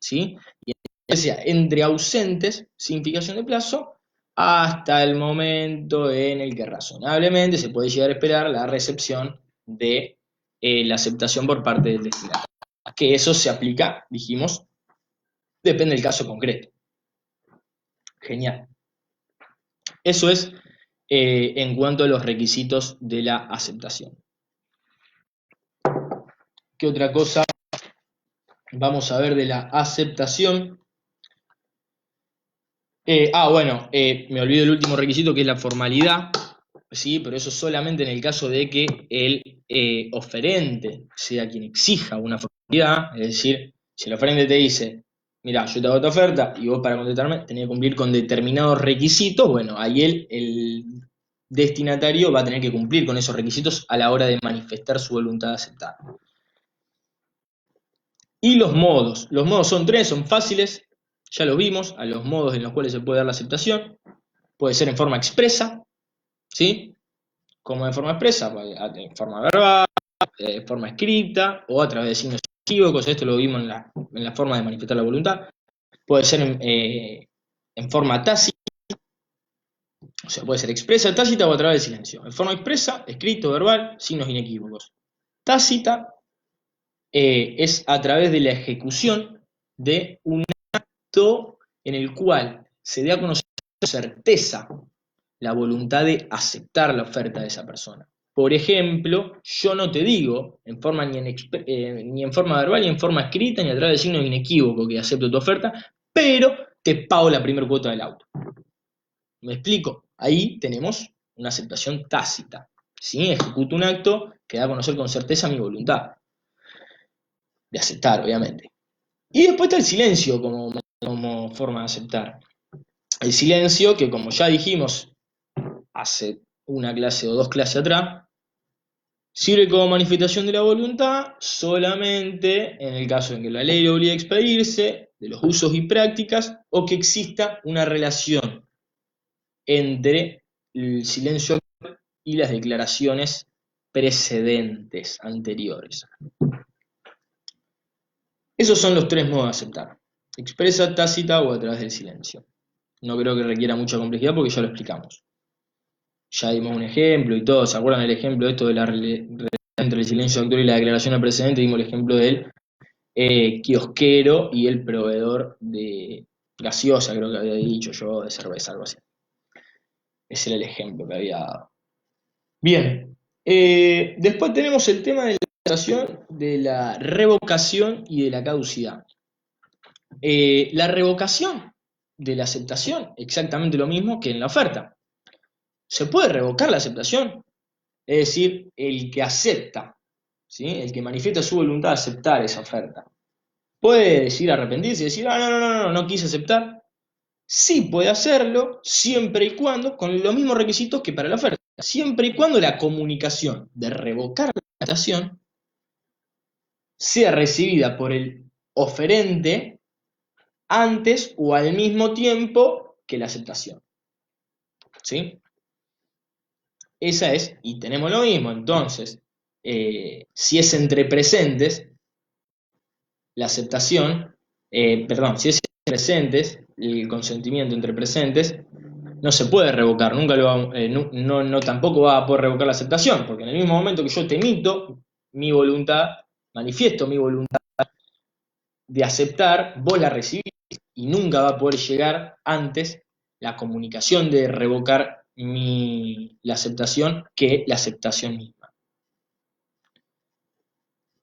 ¿Sí? Y sea entre ausentes, sin fijación de plazo, hasta el momento en el que razonablemente se puede llegar a esperar la recepción de la aceptación por parte del destinatario. Que eso se aplica, dijimos, depende del caso concreto. Genial. Eso es en cuanto a los requisitos de la aceptación. ¿Qué otra cosa vamos a ver de la aceptación? Bueno, me olvido el último requisito, que es la formalidad, ¿sí? Pero eso solamente en el caso de que el oferente sea quien exija una formalidad, es decir, si el oferente te dice, mira, yo te hago esta oferta y vos para contestarme tenés que cumplir con determinados requisitos, bueno, ahí el destinatario va a tener que cumplir con esos requisitos a la hora de manifestar su voluntad de aceptar. Y los modos son tres, son fáciles, ya lo vimos, a los modos en los cuales se puede dar la aceptación. Puede ser en forma expresa, ¿sí? Como en forma expresa, en forma verbal, en forma escrita o a través de signos inequívocos. Esto lo vimos en la forma de manifestar la voluntad. Puede ser en forma tácita, o sea, puede ser expresa, tácita o a través de silencio. En forma expresa, escrito, verbal, signos inequívocos. Tácita es a través de la ejecución de un acto en el cual se dé a conocer con certeza la voluntad de aceptar la oferta de esa persona. Por ejemplo, yo no te digo en forma ni en forma verbal, ni en forma escrita, ni a través de signos inequívocos que acepto tu oferta, pero te pago la primera cuota del auto. ¿Me explico? Ahí tenemos una aceptación tácita. ¿Sí? Ejecuto un acto que da a conocer con certeza mi voluntad de aceptar, obviamente. Y después está el silencio como forma de aceptar. El silencio, que como ya dijimos hace una clase o dos clases atrás, sirve como manifestación de la voluntad solamente en el caso en que la ley le obliga a expedirse de los usos y prácticas o que exista una relación entre el silencio y las declaraciones precedentes, anteriores. Esos son los tres modos de aceptar: expresa, tácita o a través del silencio. No creo que requiera mucha complejidad porque ya lo explicamos. Ya dimos un ejemplo y todo. ¿Se acuerdan el ejemplo de esto de la relación entre el silencio actor y la declaración precedente? Dimos el ejemplo del kiosquero y el proveedor de gaseosa, creo que había dicho yo, de cerveza, algo así. Ese era el ejemplo que había dado. Bien. Después tenemos el tema de la aceptación, de la revocación y de la caducidad. La revocación de la aceptación, exactamente lo mismo que en la oferta. Se puede revocar la aceptación, es decir, el que acepta, ¿sí? El que manifiesta su voluntad de aceptar esa oferta. ¿Puede decir arrepentirse y decir, no quise aceptar? Sí puede hacerlo, siempre y cuando, con los mismos requisitos que para la oferta, siempre y cuando la comunicación de revocar la aceptación sea recibida por el oferente antes o al mismo tiempo que la aceptación. ¿Sí? Esa es, y tenemos lo mismo, entonces, si es entre presentes, la aceptación, si es entre presentes, el consentimiento entre presentes, no se puede revocar, nunca tampoco va a poder revocar la aceptación, porque en el mismo momento que yo te emito mi voluntad, manifiesto mi voluntad de aceptar, vos la recibís y nunca va a poder llegar antes la comunicación de revocar la aceptación que la aceptación misma.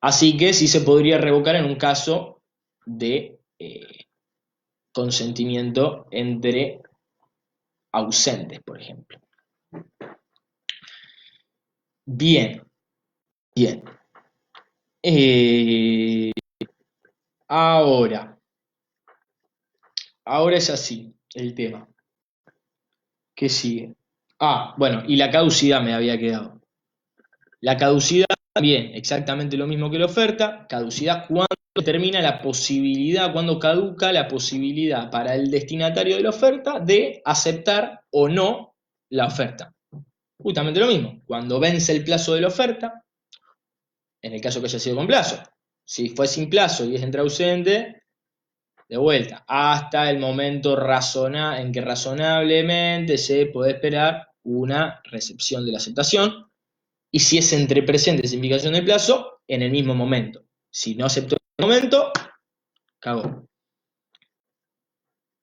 Así que sí se podría revocar en un caso de consentimiento entre ausentes, por ejemplo. Bien. Ahora es así el tema. ¿Qué sigue? Bueno, y la caducidad me había quedado. La caducidad también, exactamente lo mismo que la oferta. Caducidad cuando termina la posibilidad, cuando caduca la posibilidad para el destinatario de la oferta de aceptar o no la oferta. Justamente lo mismo, cuando vence el plazo de la oferta, en el caso que haya sido con plazo. Si fue sin plazo y es entre ausente, de vuelta, hasta el momento en que razonablemente se puede esperar una recepción de la aceptación, Y si es entre presente sin fijación de plazo, en el mismo momento. Si no aceptó en el momento, cagó.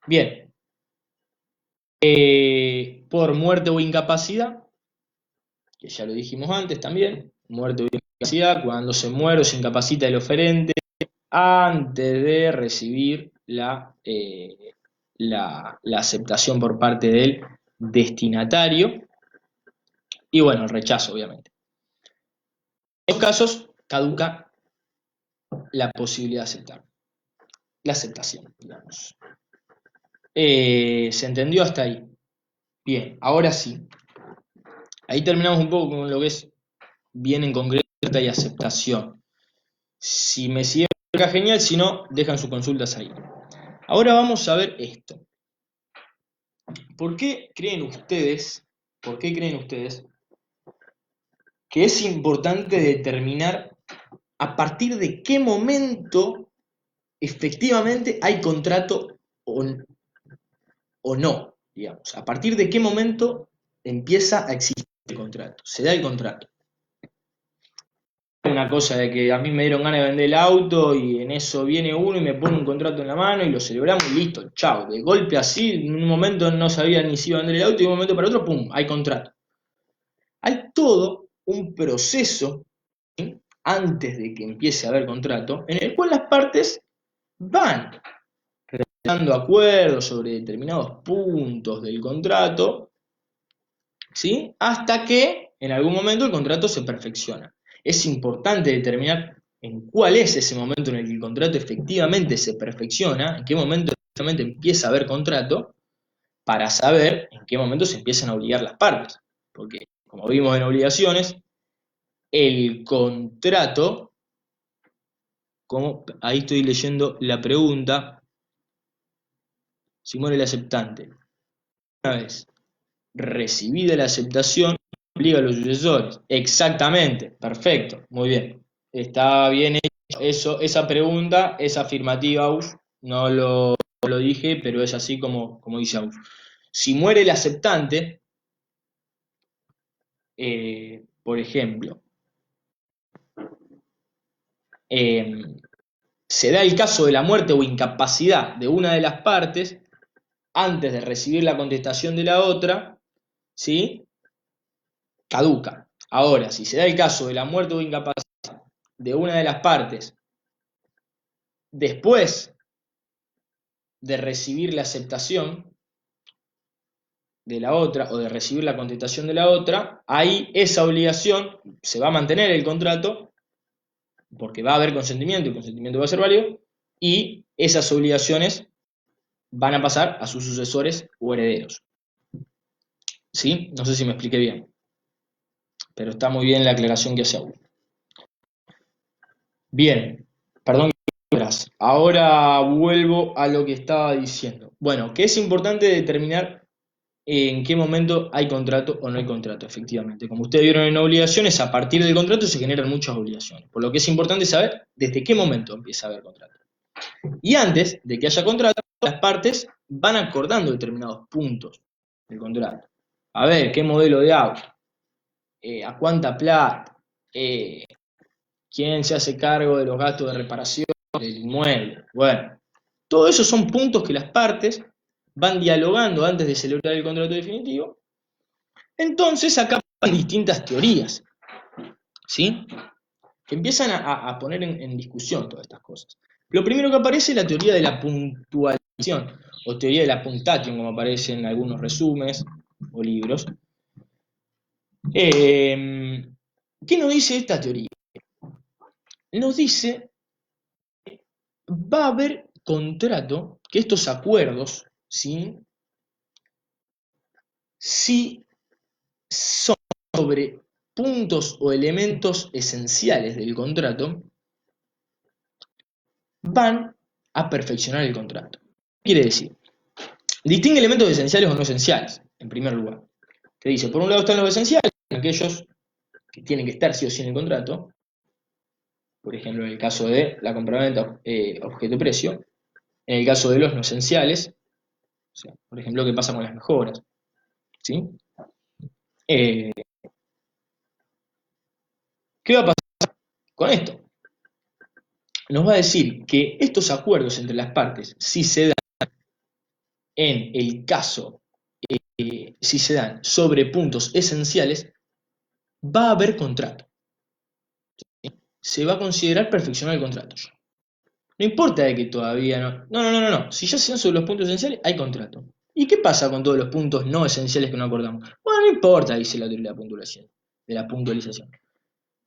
Bien. Por muerte o incapacidad, que ya lo dijimos antes también, muerte o incapacidad, cuando se muere o se incapacita el oferente antes de recibir la aceptación por parte del destinatario, y bueno, el rechazo, obviamente. En estos casos, caduca la posibilidad de aceptar, la aceptación, digamos. ¿Se entendió hasta ahí? Bien, ahora sí. Ahí terminamos un poco con lo que es bien en concreto y aceptación. Si me siguen acá, genial, si no, dejan sus consultas ahí. Ahora vamos a ver esto. ¿Por qué creen ustedes que es importante determinar a partir de qué momento efectivamente hay contrato o no, digamos? A partir de qué momento empieza a existir el contrato, se da el contrato. Una cosa de que a mí me dieron ganas de vender el auto y en eso viene uno y me pone un contrato en la mano y lo celebramos y listo, chao. De golpe así, en un momento no sabía ni si iba a vender el auto y de un momento para otro, ¡pum!, hay contrato. Hay todo un proceso, ¿sí?, antes de que empiece a haber contrato, en el cual las partes van dando acuerdos sobre determinados puntos del contrato, ¿sí?, hasta que en algún momento el contrato se perfecciona. Es importante determinar en cuál es ese momento en el que el contrato efectivamente se perfecciona, en qué momento efectivamente empieza a haber contrato, para saber en qué momento se empiezan a obligar las partes. Porque, como vimos en obligaciones, el contrato, ahí estoy leyendo la pregunta, si muere el aceptante, una vez recibida la aceptación, obliga a los sucesores. Exactamente, perfecto, muy bien. Está bien hecho. Esa pregunta es afirmativa, Aus. No lo dije, pero es así como dice Aus. Si muere el aceptante, por ejemplo, se da el caso de la muerte o incapacidad de una de las partes antes de recibir la contestación de la otra, ¿sí?, caduca. Ahora, si se da el caso de la muerte o incapacidad de una de las partes después de recibir la aceptación de la otra o de recibir la contestación de la otra, ahí esa obligación se va a mantener el contrato porque va a haber consentimiento y el consentimiento va a ser válido y esas obligaciones van a pasar a sus sucesores o herederos. ¿Sí? No sé si me expliqué bien, pero está muy bien la aclaración que hace Aún. Bien, perdón. Ahora vuelvo a lo que estaba diciendo. Bueno, que es importante determinar en qué momento hay contrato o no hay contrato, efectivamente. Como ustedes vieron en obligaciones, a partir del contrato se generan muchas obligaciones, por lo que es importante saber desde qué momento empieza a haber contrato. Y antes de que haya contrato, las partes van acordando determinados puntos del contrato. A ver, qué modelo de auto, a cuánta plata, quién se hace cargo de los gastos de reparación del inmueble. Bueno, todo eso son puntos que las partes van dialogando antes de celebrar el contrato definitivo. Entonces acá hay distintas teorías, ¿sí?, que empiezan a poner en discusión todas estas cosas. Lo primero que aparece es la teoría de la puntualización, o teoría de la punctation, como aparece en algunos resúmenes o libros. ¿Qué nos dice esta teoría? Nos dice que va a haber contrato, que estos acuerdos, ¿sí?, si son sobre puntos o elementos esenciales del contrato, van a perfeccionar el contrato. ¿Qué quiere decir? Distingue elementos esenciales o no esenciales, en primer lugar. Te dice, por un lado están los esenciales, aquellos que tienen que estar sí o sí en el contrato, por ejemplo, en el caso de la compraventa objeto-precio, en el caso de los no esenciales, o sea, por ejemplo, qué pasa con las mejoras, ¿sí? ¿Qué va a pasar con esto? Nos va a decir que estos acuerdos entre las partes, si se dan en el caso, si se dan sobre puntos esenciales, va a haber contrato. Se va a considerar perfeccionar el contrato. No importa de que todavía no. No. Si ya se dan sobre los puntos esenciales, hay contrato. ¿Y qué pasa con todos los puntos no esenciales que no acordamos? Bueno, no importa, dice la teoría de la puntualización.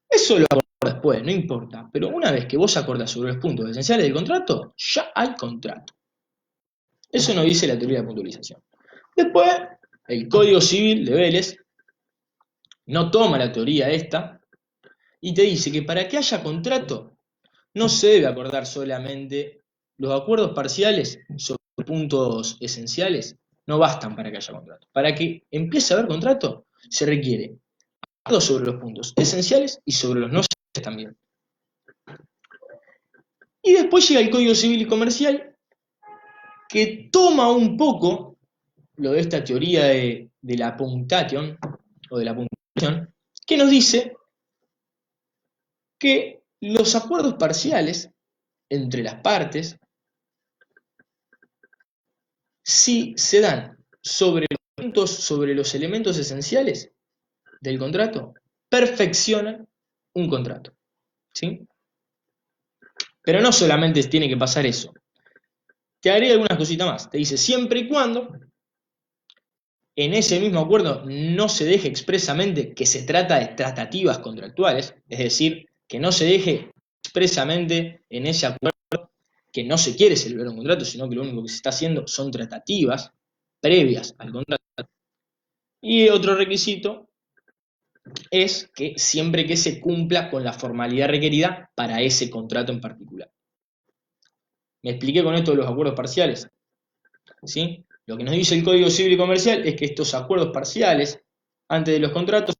Eso lo acordás después, no importa. Pero una vez que vos acordás sobre los puntos esenciales del contrato, ya hay contrato. Eso nos dice la teoría de la puntualización. Después, el Código Civil de Vélez no toma la teoría esta y te dice que para que haya contrato no se debe acordar solamente los acuerdos parciales sobre puntos esenciales, no bastan para que haya contrato. Para que empiece a haber contrato, se requiere acuerdo sobre los puntos esenciales y sobre los no esenciales también. Y después llega el Código Civil y Comercial, que toma un poco lo de esta teoría de la puntation, o de la puntuación, que nos dice que los acuerdos parciales entre las partes, si se dan sobre los puntos, sobre los elementos esenciales del contrato, perfeccionan un contrato. ¿Sí? Pero no solamente tiene que pasar eso. Te agrega algunas cositas más. Te dice, siempre y cuando en ese mismo acuerdo no se deje expresamente que se trata de tratativas contractuales, es decir, que no se deje expresamente en ese acuerdo que no se quiere celebrar un contrato, sino que lo único que se está haciendo son tratativas previas al contrato. Y otro requisito es que siempre que se cumpla con la formalidad requerida para ese contrato en particular. ¿Me expliqué con esto de los acuerdos parciales? ¿Sí? Lo que nos dice el Código Civil y Comercial es que estos acuerdos parciales, antes de los contratos,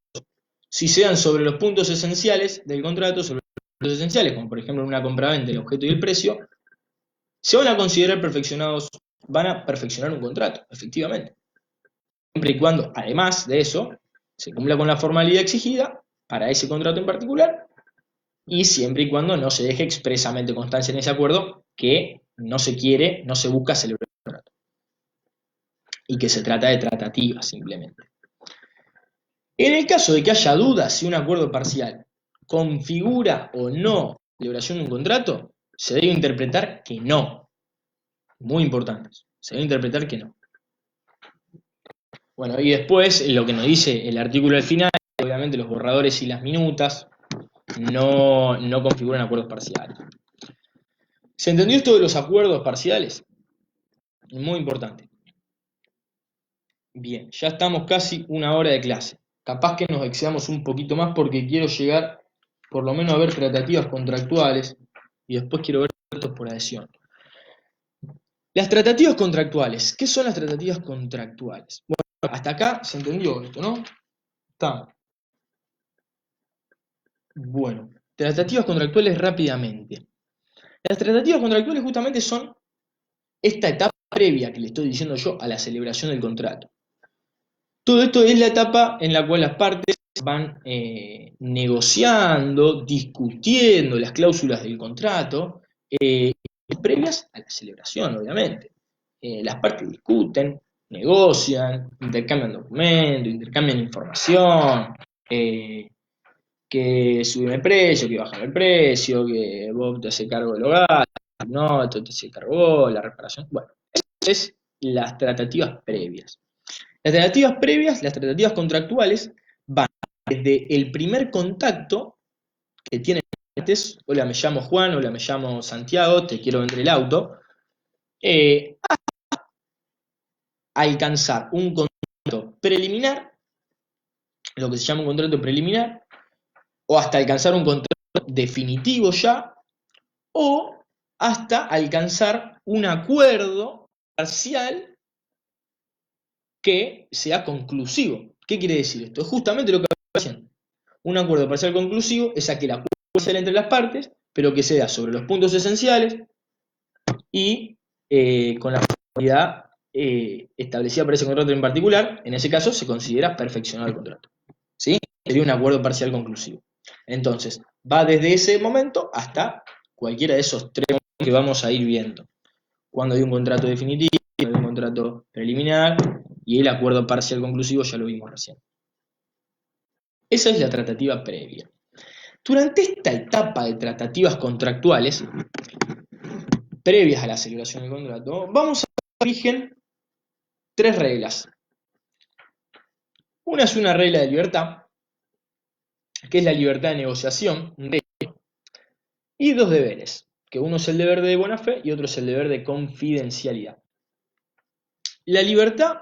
si se dan sobre los puntos esenciales del contrato, sobre los puntos esenciales, como por ejemplo en una compraventa el objeto y el precio, se van a considerar perfeccionados, van a perfeccionar un contrato, efectivamente. Siempre y cuando, además de eso, se cumpla con la formalidad exigida para ese contrato en particular, y siempre y cuando no se deje expresamente constancia en ese acuerdo que no se quiere, no se busca celebrar el contrato, y que se trata de tratativas simplemente. En el caso de que haya dudas si un acuerdo parcial configura o no la celebración de un contrato, se debe interpretar que no. Muy importante. Se debe interpretar que no. Bueno, y después lo que nos dice el artículo al final, obviamente los borradores y las minutas no configuran acuerdos parciales. ¿Se entendió esto de los acuerdos parciales? Muy importante. Bien, ya estamos casi una hora de clase. Capaz que nos excedamos un poquito más porque quiero llegar por lo menos a ver tratativas contractuales y después quiero ver contratos por adhesión. Las tratativas contractuales. ¿Qué son las tratativas contractuales? Bueno, hasta acá se entendió esto, ¿no? Está. Bueno, tratativas contractuales rápidamente. Las tratativas contractuales justamente son esta etapa previa que le estoy diciendo yo a la celebración del contrato. Todo esto es la etapa en la cual las partes van negociando, discutiendo las cláusulas del contrato, previas a la celebración, obviamente. Las partes discuten, negocian, intercambian documentos, intercambian información, que suben el precio, que bajan el precio, que vos te haces cargo del hogar, no, tú te haces cargo vos, la reparación. Bueno, eso es las tratativas previas. Las tratativas previas, las tratativas contractuales, van desde el primer contacto que tienen antes, hola me llamo Juan, hola me llamo Santiago, te quiero vender el auto, a alcanzar un contrato preliminar, lo que se llama un contrato preliminar, o hasta alcanzar un contrato definitivo ya, o hasta alcanzar un acuerdo parcial que sea conclusivo. ¿Qué quiere decir esto? Es justamente lo que estoy haciendo. Un acuerdo parcial conclusivo es aquel acuerdo parcial entre las partes, pero que se da sobre los puntos esenciales y con la formalidad establecida por ese contrato en particular. En ese caso se considera perfeccionado el contrato. ¿Sí? Sería un acuerdo parcial conclusivo. Entonces, va desde ese momento hasta cualquiera de esos tres momentos que vamos a ir viendo. Cuando hay un contrato definitivo, cuando hay un contrato preliminar y el acuerdo parcial conclusivo, ya lo vimos recién. Esa es la tratativa previa. Durante esta etapa de tratativas contractuales, previas a la celebración del contrato, vamos a rigen tres reglas. Una es una regla de libertad, que es la libertad de negociación, y dos deberes, que uno es el deber de buena fe y otro es el deber de confidencialidad. La libertad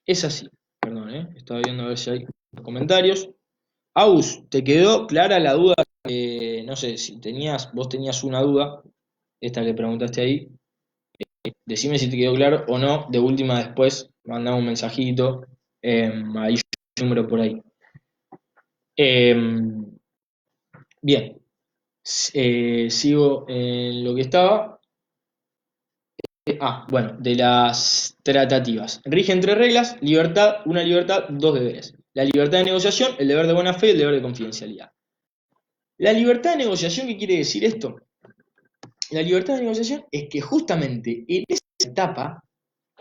es así. Perdón, estaba viendo a ver si hay comentarios. Aus, ¿te quedó clara la duda? No sé, si vos tenías una duda, esta que preguntaste ahí, decime si te quedó claro o no, de última después, mandame un mensajito, ahí yo número por ahí. Bien, sigo en lo que estaba. Bueno, de las tratativas. Rigen tres reglas, una libertad, dos deberes. La libertad de negociación, el deber de buena fe y el deber de confidencialidad. La libertad de negociación, ¿qué quiere decir esto? La libertad de negociación es que justamente en esa etapa,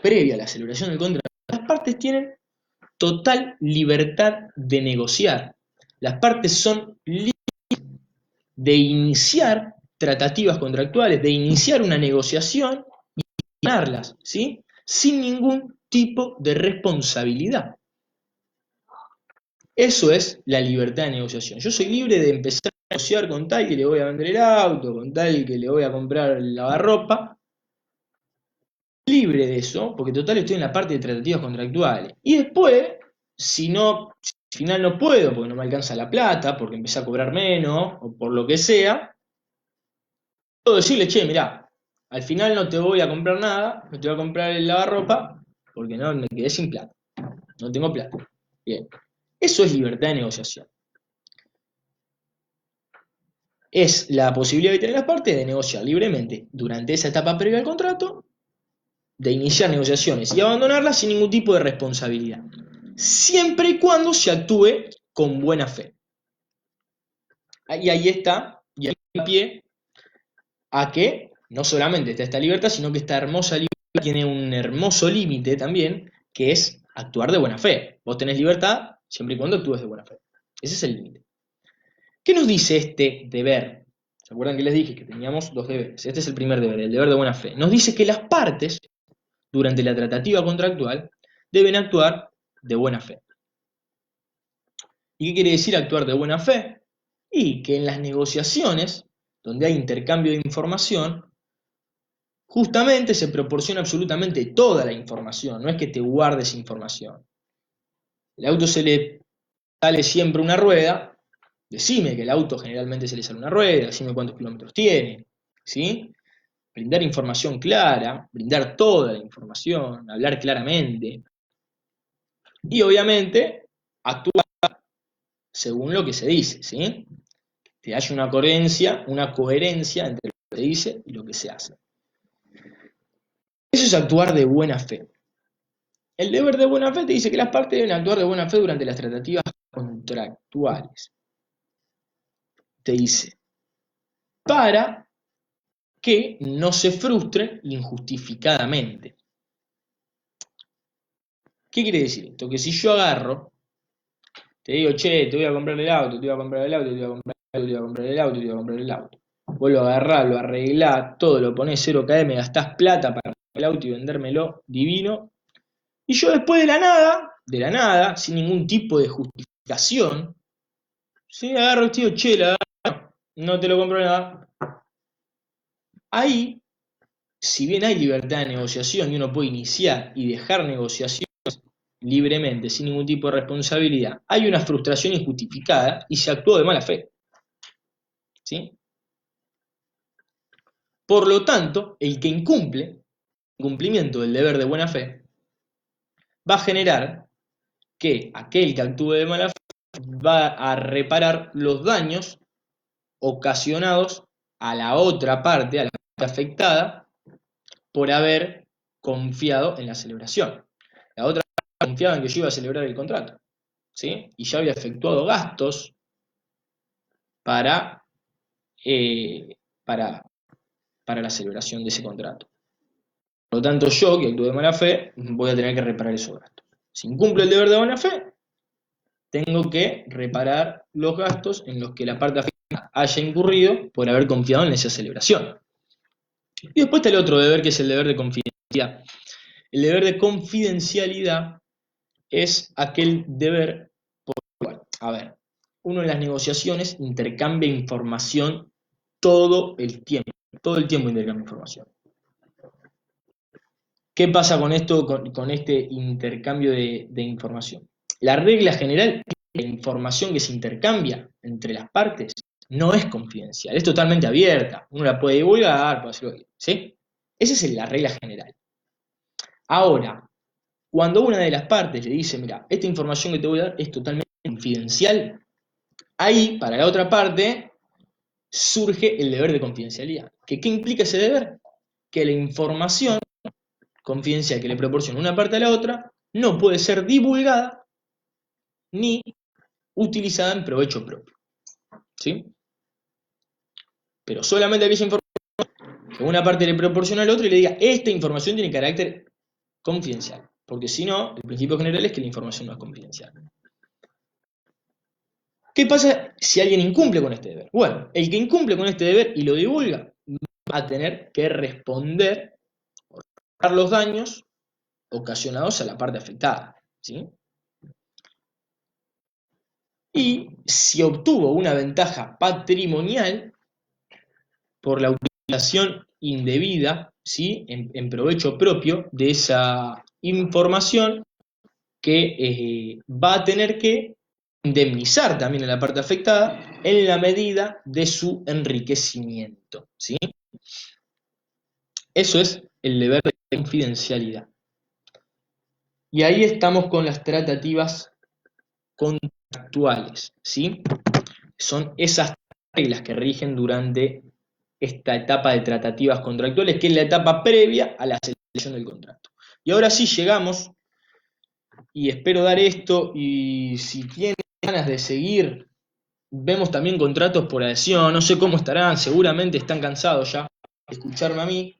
previa a la celebración del contrato, las partes tienen total libertad de negociar. Las partes son libres de iniciar tratativas contractuales, de iniciar una negociación y ganarlas, ¿sí? Sin ningún tipo de responsabilidad. Eso es la libertad de negociación. Yo soy libre de empezar a negociar con tal que le voy a vender el auto, con tal que le voy a comprar el lavarropa. Libre de eso, porque total estoy en la parte de tratativas contractuales. Y después, si al final no puedo, porque no me alcanza la plata, porque empecé a cobrar menos, o por lo que sea, puedo decirle, che, mirá, al final no te voy a comprar nada, no te voy a comprar el lavarropa, porque no me quedé sin plata. No tengo plata. Bien. Eso es libertad de negociación. Es la posibilidad que tienen las partes de negociar libremente durante esa etapa previa al contrato, de iniciar negociaciones y abandonarlas sin ningún tipo de responsabilidad, siempre y cuando se actúe con buena fe. Y ahí está, y ahí da pie a que no solamente está esta libertad, sino que esta hermosa libertad tiene un hermoso límite también, que es actuar de buena fe. Vos tenés libertad siempre y cuando actúes de buena fe. Ese es el límite. ¿Qué nos dice este deber? ¿Se acuerdan que les dije que teníamos dos deberes? Este es el primer deber, el deber de buena fe. Nos dice que las partes, durante la tratativa contractual, deben actuar de buena fe. ¿Y qué quiere decir actuar de buena fe? Y que en las negociaciones, donde hay intercambio de información, justamente se proporciona absolutamente toda la información, no es que te guardes información. El auto se le sale siempre una rueda, decime que el auto generalmente se le sale una rueda, decime cuántos kilómetros tiene, ¿sí? Brindar información clara, brindar toda la información, hablar claramente y obviamente actuar según lo que se dice, ¿sí? Que haya una coherencia entre lo que se dice y lo que se hace. Eso es actuar de buena fe. El deber de buena fe te dice que las partes deben actuar de buena fe durante las tratativas contractuales. Te dice, para que no se frustren injustificadamente. ¿Qué quiere decir esto? Que si yo agarro, te digo, che, te voy a comprar el auto, te voy a comprar el auto, te voy a comprar el auto, te voy a comprar el auto, te voy a comprar el auto. Vos lo agarrás, lo arreglás, todo, lo ponés 0 KM, gastás plata para el auto y vendérmelo divino. Y yo después de la nada, sin ningún tipo de justificación, ¿sí? Agarro el tío, che, la verdad, no te lo compro nada. Ahí, si bien hay libertad de negociación y uno puede iniciar y dejar negociaciones libremente, sin ningún tipo de responsabilidad, hay una frustración injustificada y se actuó de mala fe. ¿Sí? Por lo tanto, el que incumple, cumplimiento del deber de buena fe, va a generar que aquel que actúe de mala fe va a reparar los daños ocasionados a la otra parte, a la parte afectada, por haber confiado en la celebración. La otra parte confiaba en que yo iba a celebrar el contrato, ¿sí? Y ya había efectuado gastos para, eh, para, para la celebración de ese contrato. Por lo tanto, yo, que actúo de mala fe, voy a tener que reparar esos gastos. Si incumplo el deber de buena fe, tengo que reparar los gastos en los que la parte afectada haya incurrido por haber confiado en esa celebración. Y después está el otro deber, que es el deber de confidencialidad. El deber de confidencialidad es aquel deber por el cual, a ver, uno en las negociaciones intercambia información todo el tiempo intercambia información. ¿Qué pasa con esto, con este intercambio de información? La regla general es que la información que se intercambia entre las partes no es confidencial, es totalmente abierta. Uno la puede divulgar, puede hacerlo, ¿sí? Esa es la regla general. Ahora, cuando una de las partes le dice, mira, esta información que te voy a dar es totalmente confidencial, ahí, para la otra parte, surge el deber de confidencialidad. ¿Qué implica ese deber? Que la información confidencial que le proporciona una parte a la otra no puede ser divulgada ni utilizada en provecho propio. ¿Sí? Pero solamente aquella información que una parte le proporciona al otro y le diga, esta información tiene carácter confidencial. Porque si no, el principio general es que la información no es confidencial. ¿Qué pasa si alguien incumple con este deber? Bueno, el que incumple con este deber y lo divulga va a tener que responder por los daños ocasionados a la parte afectada. ¿Sí? Y si obtuvo una ventaja patrimonial por la utilización indebida, ¿sí? en provecho propio de esa información, que va a tener que indemnizar también a la parte afectada en la medida de su enriquecimiento. ¿Sí? Eso es el deber de confidencialidad. Y ahí estamos con las tratativas contractuales, ¿sí? Son esas reglas que rigen durante esta etapa de tratativas contractuales, que es la etapa previa a la celebración del contrato. Y ahora sí llegamos, y espero dar esto, y si tienen ganas de seguir, vemos también contratos por adhesión, no sé cómo estarán, seguramente están cansados ya de escucharme a mí.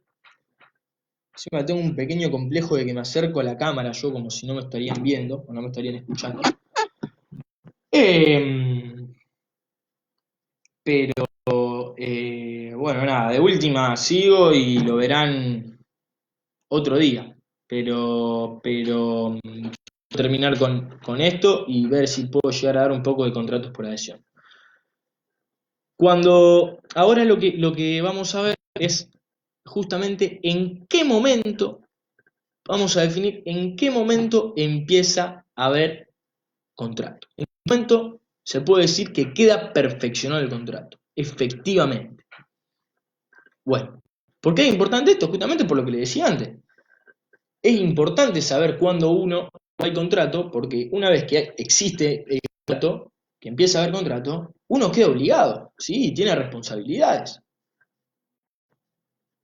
Encima tengo un pequeño complejo de que me acerco a la cámara, yo como si no me estarían viendo, o no me estarían escuchando. Pero bueno, nada, de última sigo y lo verán otro día. Pero terminar con esto y ver si puedo llegar a dar un poco de contratos por adhesión. Ahora lo que vamos a ver es justamente en qué momento, vamos a definir en qué momento empieza a haber contrato. En qué momento se puede decir que queda perfeccionado el contrato, efectivamente. Bueno, ¿por qué es importante esto? Justamente por lo que le decía antes. Es importante saber cuándo uno hay contrato, porque una vez que existe el contrato, que empieza a haber contrato, uno queda obligado, ¿sí? Y tiene responsabilidades.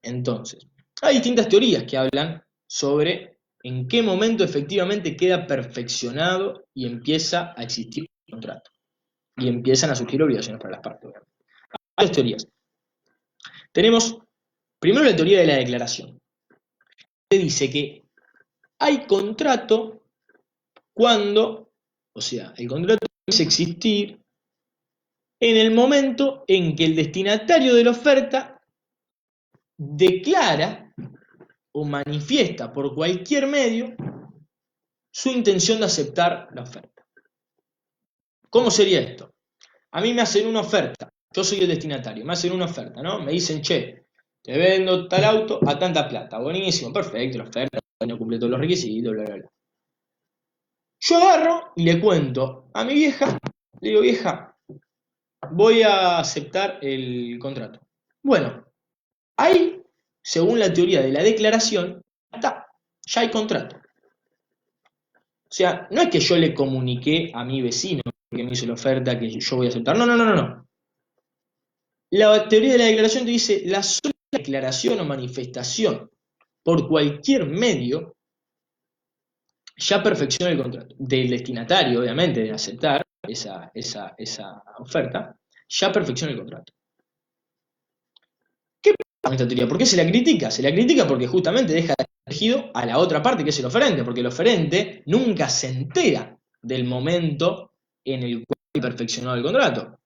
Entonces, hay distintas teorías que hablan sobre en qué momento efectivamente queda perfeccionado y empieza a existir el contrato. Y empiezan a surgir obligaciones para las partes. Hay dos teorías. Tenemos primero la teoría de la declaración, que dice que hay contrato cuando, o sea, el contrato empieza a existir en el momento en que el destinatario de la oferta declara o manifiesta por cualquier medio su intención de aceptar la oferta. ¿Cómo sería esto? A mí me hacen una oferta, yo soy el destinatario, me hacen una oferta, ¿no? Me dicen, che, te vendo tal auto a tanta plata, buenísimo, perfecto, la oferta, no cumple todos los requisitos, bla, bla, bla. Yo agarro y le cuento a mi vieja, le digo, vieja, voy a aceptar el contrato. Bueno, ahí, según la teoría de la declaración, ya hay contrato. O sea, no es que yo le comuniqué a mi vecino que me hizo la oferta que yo voy a aceptar. No, no, no, no, no. La teoría de la declaración te dice la sola declaración o manifestación por cualquier medio ya perfecciona el contrato. Del destinatario, obviamente, de aceptar esa oferta, ya perfecciona el contrato. ¿Qué pasa con esta teoría? ¿Por qué se la critica? Se la critica porque justamente deja elegido a la otra parte, que es el oferente, porque el oferente nunca se entera del momento en el cual hay perfeccionado el contrato.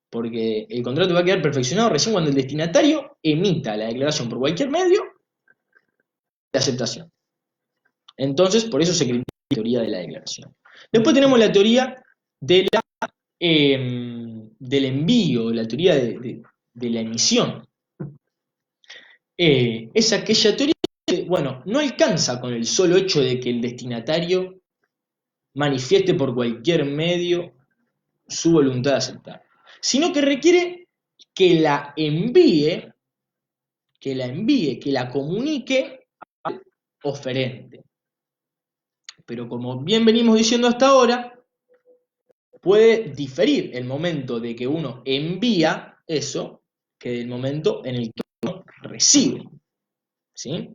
Porque el contrato va a quedar perfeccionado recién cuando el destinatario emita la declaración por cualquier medio de aceptación. Entonces, por eso se critica la teoría de la declaración. Después tenemos la teoría de del envío, la teoría de la emisión. Es aquella teoría que, bueno, no alcanza con el solo hecho de que el destinatario manifieste por cualquier medio su voluntad de aceptar, sino que requiere que la envíe, que la comunique al oferente. Pero como bien venimos diciendo hasta ahora, puede diferir el momento de que uno envía eso que del momento en el que uno recibe. ¿Sí?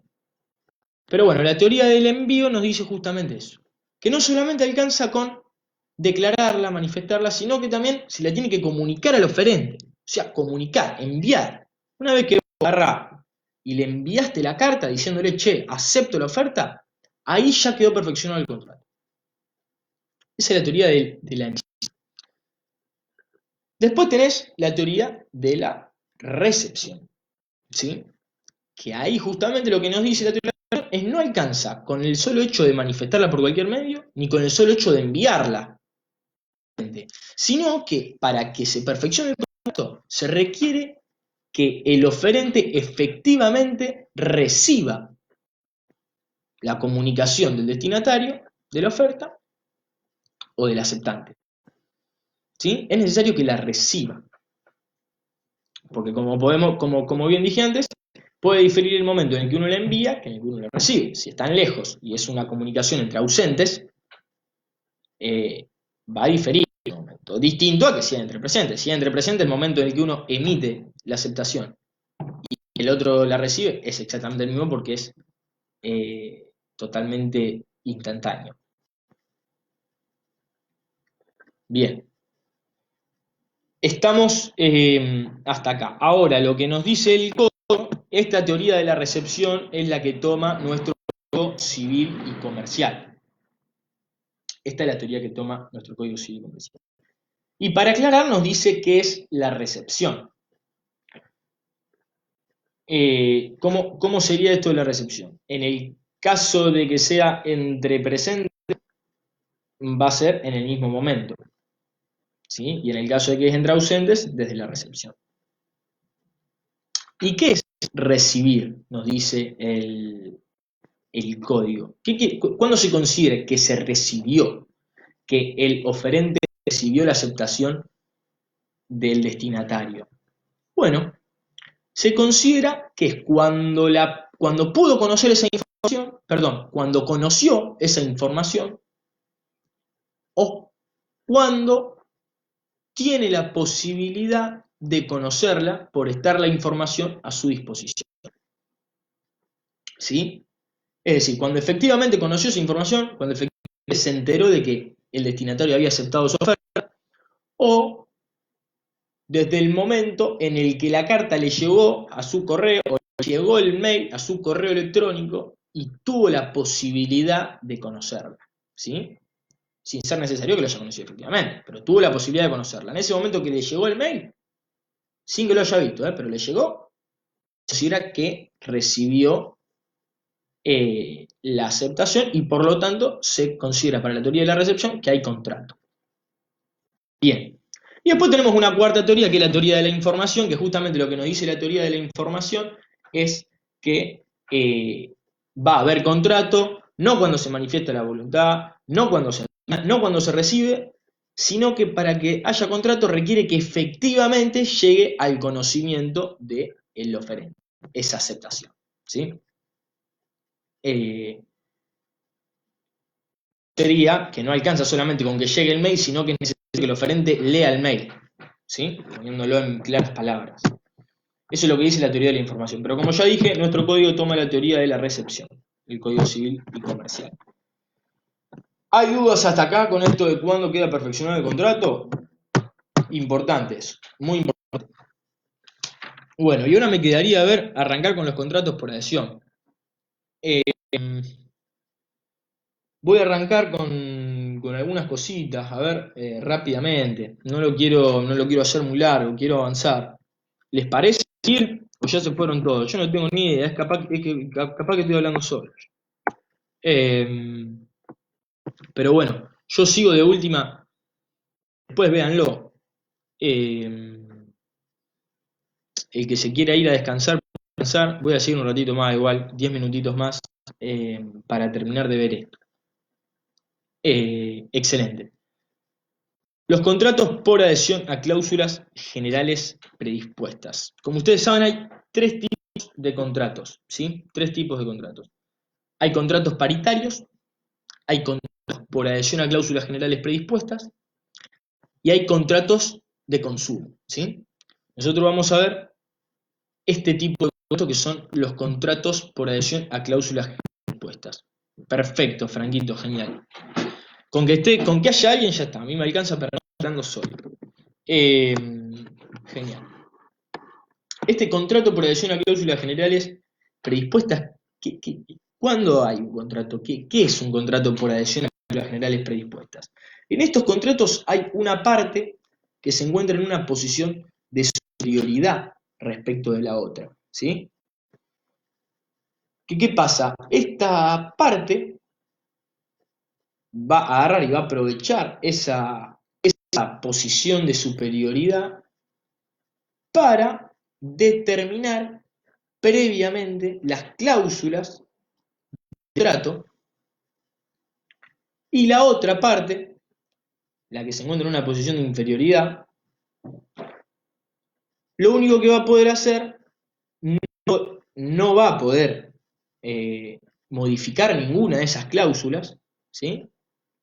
Pero bueno, la teoría del envío nos dice justamente eso, que no solamente alcanza con declararla, manifestarla, sino que también se la tiene que comunicar al oferente. O sea, comunicar, enviar. Una vez que agarrás y le enviaste la carta diciéndole, che, acepto la oferta, ahí ya quedó perfeccionado el contrato. Esa es la teoría de la emisión. Después tenés la teoría de la recepción, ¿sí? Que ahí justamente lo que nos dice la teoría de la recepción es no alcanza con el solo hecho de manifestarla por cualquier medio, ni con el solo hecho de enviarla, sino que para que se perfeccione el contrato se requiere que el oferente efectivamente reciba la comunicación del destinatario de la oferta o del aceptante. ¿Sí? Es necesario que la reciba. Porque como bien dije antes, puede diferir el momento en el que uno la envía que en el que uno la recibe. Si están lejos y es una comunicación entre ausentes, va a diferir el momento. Distinto a que sea entre presentes. Si es entre presentes, el momento en el que uno emite la aceptación y el otro la recibe, es exactamente el mismo porque es totalmente instantáneo. Bien. Estamos hasta acá. Ahora, lo que nos dice el código, esta teoría de la recepción es la que toma nuestro código civil y comercial. Esta es la teoría que toma nuestro código civil y comercial. Y para aclarar nos dice qué es la recepción. ¿Cómo sería esto de la recepción? En el caso de que sea entre presentes, va a ser en el mismo momento. ¿Sí? Y en el caso de que es entre ausentes, desde la recepción. ¿Y qué es recibir? Nos dice el código. ¿Cuándo se considera que se recibió, que el oferente recibió la aceptación del destinatario? Bueno, se considera que es cuando pudo conocer esa información, perdón, cuando conoció esa información o cuando tiene la posibilidad de conocerla por estar la información a su disposición. ¿Sí? Es decir, cuando efectivamente conoció esa información, cuando efectivamente se enteró de que el destinatario había aceptado su oferta, o desde el momento en el que la carta le llegó a su correo, o le llegó el mail a su correo electrónico y tuvo la posibilidad de conocerla, ¿sí? Sin ser necesario que lo haya conocido efectivamente, pero tuvo la posibilidad de conocerla. En ese momento que le llegó el mail, sin que lo haya visto, pero le llegó, considera que recibió la aceptación y por lo tanto se considera para la teoría de la recepción que hay contrato. Bien. Y después tenemos una cuarta teoría que es la teoría de la información, que justamente lo que nos dice la teoría de la información es que va a haber contrato no cuando se manifiesta la voluntad, no cuando se recibe, sino que para que haya contrato requiere que efectivamente llegue al conocimiento del oferente, esa aceptación. ¿Sí? Sería que no alcanza solamente con que llegue el mail, sino que es necesario que el oferente lea el mail, ¿sí? Poniéndolo en claras palabras. Eso es lo que dice la teoría de la información. Pero como ya dije, nuestro código toma la teoría de la recepción, el código civil y comercial. ¿Hay dudas hasta acá con esto de cuándo queda perfeccionado el contrato? Importante eso, muy importante. Bueno, y ahora me quedaría arrancar con los contratos por adhesión. Voy a arrancar con algunas cositas, rápidamente. No lo quiero hacer muy largo, quiero avanzar. ¿Les parece ir? O ya se fueron todos. Yo no tengo ni idea, capaz que estoy hablando solo. Eh, pero bueno, yo sigo de última. Después véanlo. Eh, el que se quiera ir a descansar, voy a seguir un ratito más, igual, 10 minutitos más, para terminar de ver esto. Excelente. Los contratos por adhesión a cláusulas generales predispuestas. Como ustedes saben, hay tres tipos de contratos, ¿sí? Tres tipos de contratos. Hay contratos paritarios, hay contratos por adhesión a cláusulas generales predispuestas y hay contratos de consumo, ¿sí? Nosotros vamos a ver este tipo de contratos que son los contratos por adhesión a cláusulas predispuestas. Perfecto, Franquito, genial. Con que haya alguien ya está, a mí me alcanza para no estar hablando solo. Genial. Este contrato por adhesión a cláusulas generales predispuestas, ¿cuándo hay un contrato? ¿Qué es un contrato por adhesión a cláusulas generales predispuestas? En estos contratos hay una parte que se encuentra en una posición de superioridad respecto de la otra, ¿sí? ¿Qué pasa? Esta parte va a agarrar y va a aprovechar esa posición de superioridad para determinar previamente las cláusulas de trato, y la otra parte, la que se encuentra en una posición de inferioridad, lo único que va a poder hacer, no va a poder modificar ninguna de esas cláusulas, ¿sí?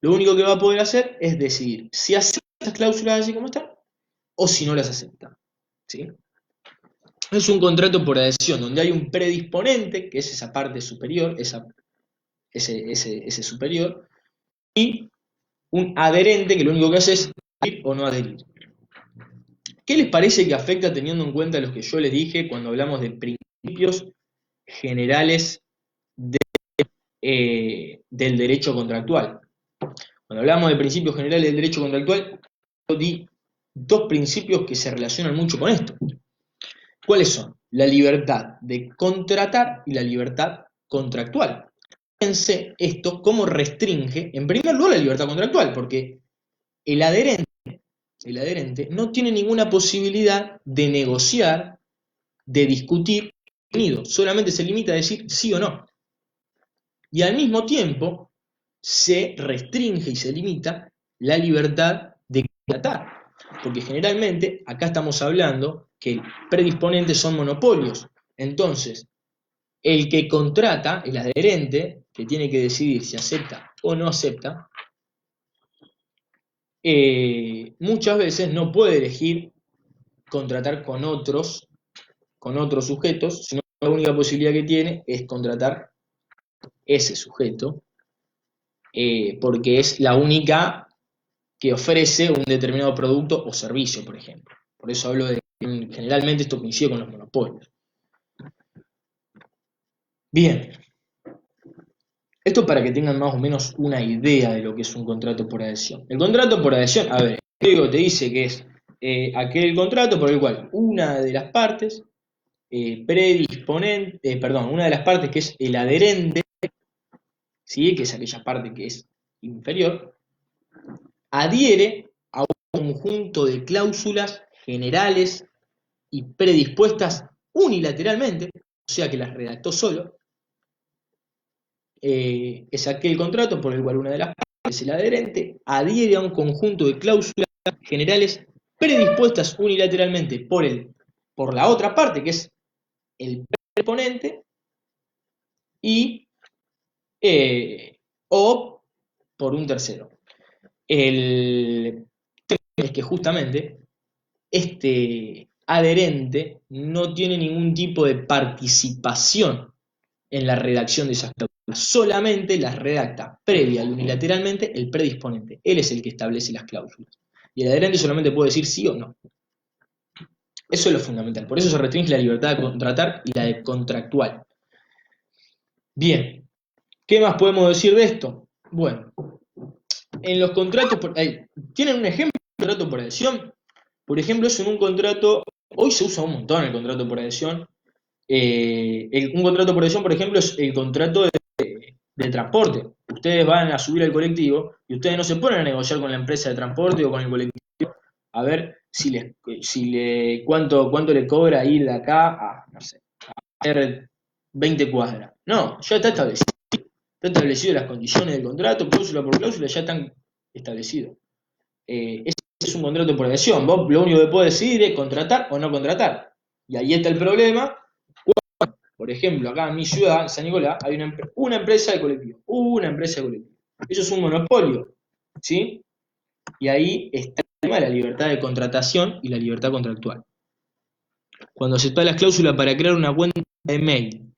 Lo único que va a poder hacer es decidir si acepta esas cláusulas así como están o si no las acepta, ¿sí? Es un contrato por adhesión donde hay un predisponente, que es esa parte superior, ese superior, y un adherente que lo único que hace es adherir o no adherir. ¿Qué les parece que afecta teniendo en cuenta lo que yo les dije cuando hablamos de principios generales del derecho contractual? Cuando hablamos de principios generales del derecho contractual, yo di dos principios que se relacionan mucho con esto. ¿Cuáles son? La libertad de contratar y la libertad contractual. Fíjense esto cómo restringe, en primer lugar, la libertad contractual, porque el adherente no tiene ninguna posibilidad de negociar, de discutir contenido, solamente se limita a decir sí o no. Y al mismo tiempo se restringe y se limita la libertad de contratar, porque generalmente acá estamos hablando que predisponentes son monopolios. Entonces, el que contrata, el adherente, que tiene que decidir si acepta o no acepta, muchas veces no puede elegir contratar con otros sujetos, sino que la única posibilidad que tiene es contratar ese sujeto, porque es la única que ofrece un determinado producto o servicio, por ejemplo. Por eso hablo de que generalmente esto coincide con los monopolios. Bien, esto para que tengan más o menos una idea de lo que es un contrato por adhesión. El contrato por adhesión, a ver, el código te dice que es aquel contrato por el cual una de las partes una de las partes que es el adherente, ¿sí? Que es aquella parte que es inferior, adhiere a un conjunto de cláusulas generales y predispuestas unilateralmente, o sea que las redactó solo. Es aquel contrato por el cual una de las partes, el adherente, adhiere a un conjunto de cláusulas generales predispuestas unilateralmente por la otra parte, que es el predisponente, o por un tercero. El tema es que justamente este adherente no tiene ningún tipo de participación en la redacción de esas cláusulas, solamente las redacta previa y unilateralmente el predisponente. Él es el que establece las cláusulas. Y el adherente solamente puede decir sí o no. Eso es lo fundamental. Por eso se restringe la libertad de contratar y la de contractual. Bien, ¿qué más podemos decir de esto? Bueno, en los contratos, ¿tienen un ejemplo de contrato por adhesión? Por ejemplo, es en un contrato, hoy se usa un montón el contrato por adhesión. Un contrato por adhesión, por ejemplo, es el contrato de transporte. Ustedes van a subir al colectivo y ustedes no se ponen a negociar con la empresa de transporte o con el colectivo a ver cuánto le cobra ir de acá a, no sé, hacer 20 cuadras. No, ya está establecido. Está establecido las condiciones del contrato, cláusula por cláusula, ya están establecidos. Ese es un contrato por adhesión. Vos lo único que podés decidir es contratar o no contratar. Y ahí está el problema. Por ejemplo, acá en mi ciudad, en San Nicolás, hay una empresa de colectivo. Una empresa de colectivo. Eso es un monopolio. ¿Sí? Y ahí está el tema de la libertad de contratación y la libertad contractual. Cuando aceptás las cláusulas para crear una cuenta de mail.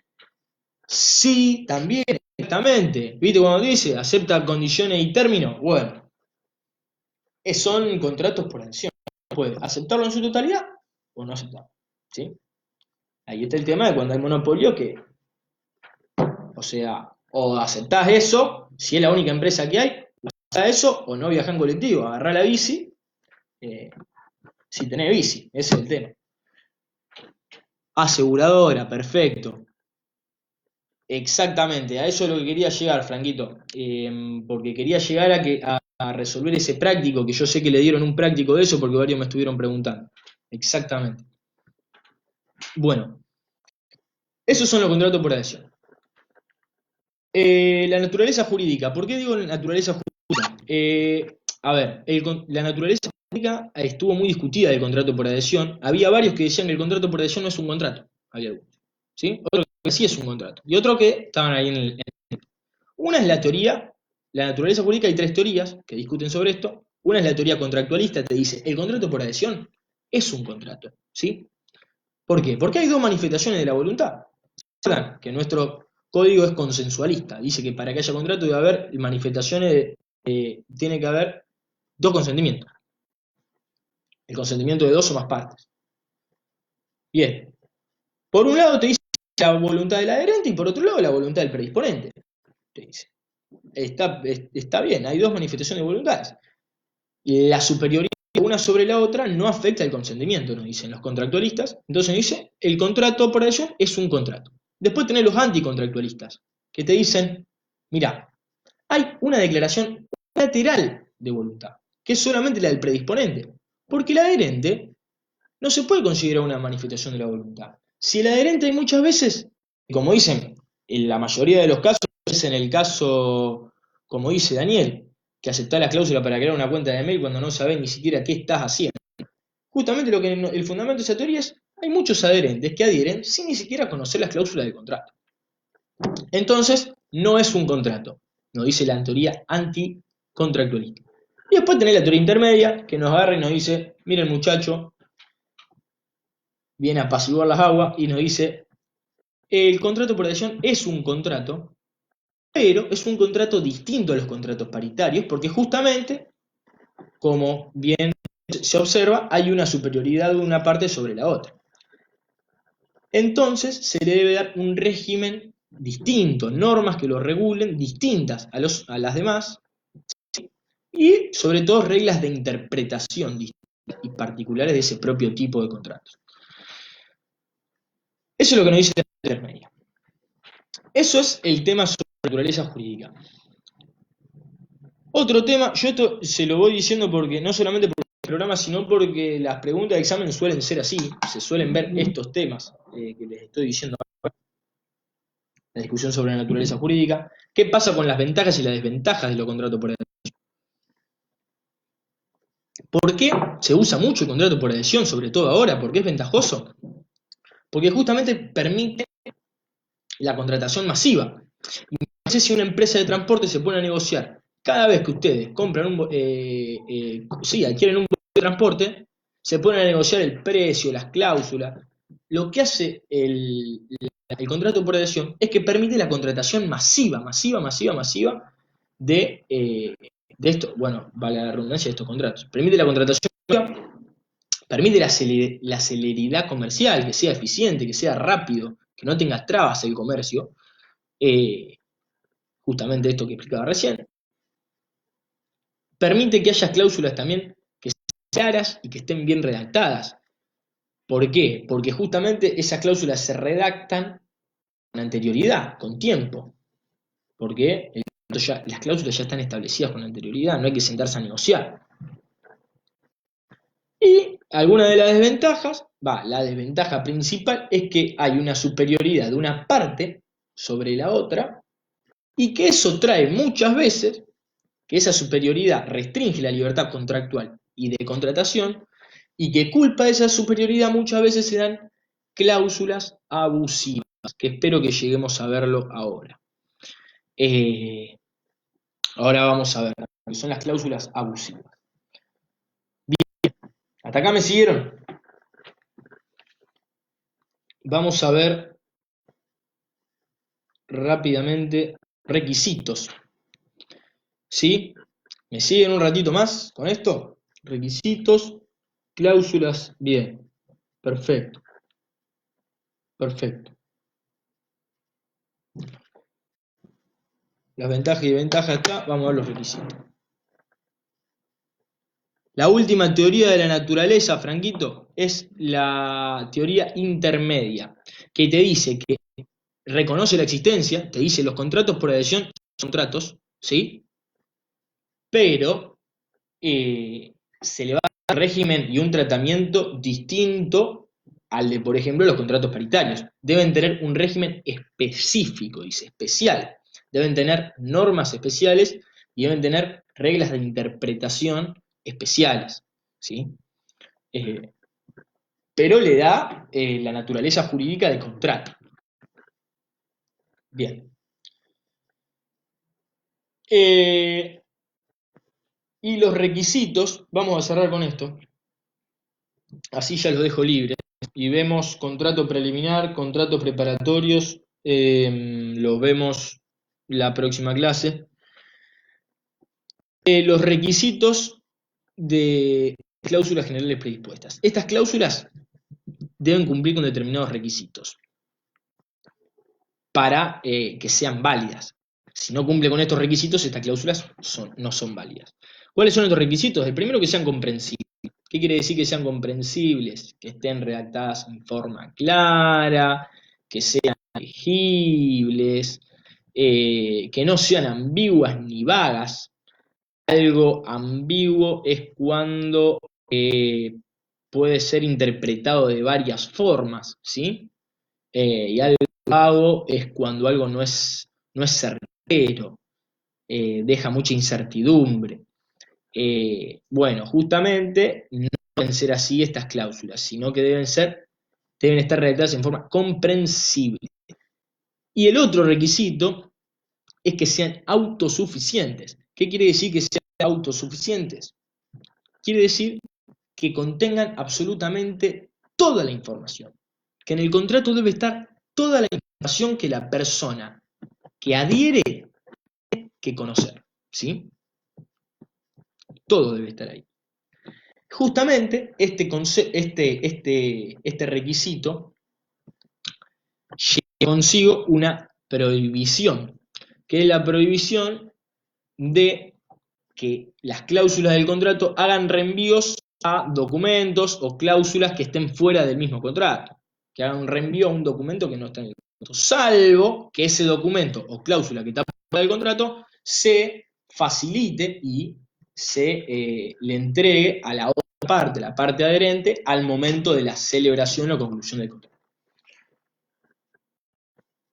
Sí, también, exactamente. ¿Viste cuando dice acepta condiciones y términos? Bueno, son contratos por adhesión. Puede aceptarlo en su totalidad o no aceptarlo. ¿Sí? Ahí está el tema de cuando hay monopolio que, o sea, o aceptás eso, si es la única empresa que hay, aceptás eso o no viajás en colectivo, agarrá la bici, si tenés bici, ese es el tema. Aseguradora, perfecto. Exactamente, a eso es lo que quería llegar, Franquito, porque quería llegar a resolver ese práctico, que yo sé que le dieron un práctico de eso porque varios me estuvieron preguntando. Exactamente. Bueno, esos son los contratos por adhesión. La naturaleza jurídica, ¿por qué digo naturaleza jurídica? A ver, la naturaleza jurídica estuvo muy discutida del contrato por adhesión. Había varios que decían que el contrato por adhesión no es un contrato, había algunos, ¿sí? Otros que sí es un contrato, y otros que estaban ahí en el. Una es la teoría, la naturaleza jurídica, hay tres teorías que discuten sobre esto. Una es la teoría contractualista, te dice, el contrato por adhesión es un contrato, ¿sí? ¿Por qué? Porque hay dos manifestaciones de la voluntad. ¿Recuerdan? Que nuestro código es consensualista, dice que para que haya contrato debe haber manifestaciones, tiene que haber dos consentimientos. El consentimiento de dos o más partes. Bien, por un lado te dice la voluntad del adherente y por otro lado la voluntad del predisponente. Te dice. Está bien, hay dos manifestaciones de voluntades. La superioridad de una sobre la otra no afecta el consentimiento, nos dicen los contractualistas. Entonces nos dice, el contrato por adhesión es un contrato. Después tenés los anticontractualistas, que te dicen, mira, hay una declaración lateral de voluntad, que es solamente la del predisponente, porque el adherente no se puede considerar una manifestación de la voluntad. Si el adherente hay muchas veces, como dicen, en la mayoría de los casos, es en el caso, como dice Daniel, que aceptás la cláusula para crear una cuenta de mail cuando no sabés ni siquiera qué estás haciendo. Justamente lo que el fundamento de esa teoría es, hay muchos adherentes que adhieren sin ni siquiera conocer las cláusulas del contrato. Entonces, no es un contrato, nos dice la teoría anticontractualista. Y después tenés la teoría intermedia, que nos agarra y nos dice, miren muchacho, viene a apaciguar las aguas y nos dice, el contrato por adhesión es un contrato, pero es un contrato distinto a los contratos paritarios, porque justamente, como bien se observa, hay una superioridad de una parte sobre la otra. Entonces se le debe dar un régimen distinto, normas que lo regulen distintas a las demás, y sobre todo reglas de interpretación distintas y particulares de ese propio tipo de contratos. Eso es lo que nos dice la intermedia. Eso es el tema sobre naturaleza jurídica. Otro tema, yo esto se lo voy diciendo porque no solamente por el programa, sino porque las preguntas de examen suelen ser así, se suelen ver estos temas que les estoy diciendo ahora, la discusión sobre la naturaleza jurídica. ¿Qué pasa con las ventajas y las desventajas de los contratos por adhesión? ¿Por qué se usa mucho el contrato por adhesión, sobre todo ahora? ¿Por qué es ventajoso? Porque justamente permite la contratación masiva. Imagínense si una empresa de transporte se pone a negociar cada vez que ustedes compran adquieren un boleto de transporte, se ponen a negociar el precio, las cláusulas. Lo que hace el contrato por adhesión es que permite la contratación masiva de de esto, bueno, vale la redundancia de estos contratos. Permite la contratación, permite la celeridad comercial, que sea eficiente, que sea rápido, que no tenga trabas el comercio, justamente esto que explicaba recién. Permite que haya cláusulas también que sean claras y que estén bien redactadas. ¿Por qué? Porque justamente esas cláusulas se redactan con anterioridad, con tiempo. Porque las cláusulas ya están establecidas con anterioridad, no hay que sentarse a negociar. Y alguna de las desventajas, la desventaja principal es que hay una superioridad de una parte sobre la otra y que eso trae muchas veces, que esa superioridad restringe la libertad contractual y de contratación y que culpa de esa superioridad muchas veces se dan cláusulas abusivas, que espero que lleguemos a verlo ahora. Ahora vamos a ver qué son las cláusulas abusivas. Bien, hasta acá me siguieron. Vamos a ver rápidamente requisitos. ¿Sí? ¿Me siguen un ratito más con esto? Requisitos, cláusulas, bien. Perfecto. Perfecto. Las ventajas y desventajas acá, vamos a ver los requisitos. La última teoría de la naturaleza, Franquito, es la teoría intermedia, que te dice que reconoce la existencia, te dice los contratos por adhesión son contratos, ¿sí? Pero se le va a dar un régimen y un tratamiento distinto al de, por ejemplo, los contratos paritarios. Deben tener un régimen específico, dice, especial. Deben tener normas especiales y deben tener reglas de interpretación especiales, ¿sí? Pero le da la naturaleza jurídica de contrato. Bien. Y los requisitos, vamos a cerrar con esto, así ya los dejo libres, y vemos contrato preliminar, contratos preparatorios, los vemos la próxima clase. Los requisitos de cláusulas generales predispuestas. Estas cláusulas deben cumplir con determinados requisitos para que sean válidas. Si no cumple con estos requisitos, estas cláusulas no son válidas. ¿Cuáles son estos requisitos? El primero, que sean comprensibles. ¿Qué quiere decir que sean comprensibles? Que estén redactadas en forma clara, que sean legibles, que no sean ambiguas ni vagas. Algo ambiguo es cuando puede ser interpretado de varias formas, ¿sí? Y algo vago es cuando algo no es certero, deja mucha incertidumbre. Bueno, justamente no deben ser así estas cláusulas, sino que deben estar redactadas en forma comprensible. Y el otro requisito es que sean autosuficientes. ¿Qué quiere decir que sean autosuficientes? Quiere decir que contengan absolutamente toda la información. Que en el contrato debe estar toda la información que la persona que adhiere tiene que conocer, ¿sí? Todo debe estar ahí. Justamente este requisito lleva consigo una prohibición, que es la prohibición de que las cláusulas del contrato hagan reenvíos a documentos o cláusulas que estén fuera del mismo contrato, que hagan un reenvío a un documento que no está en el contrato, salvo que ese documento o cláusula que está fuera del contrato se facilite y se le entregue a la otra parte, la parte adherente, al momento de la celebración o conclusión del contrato.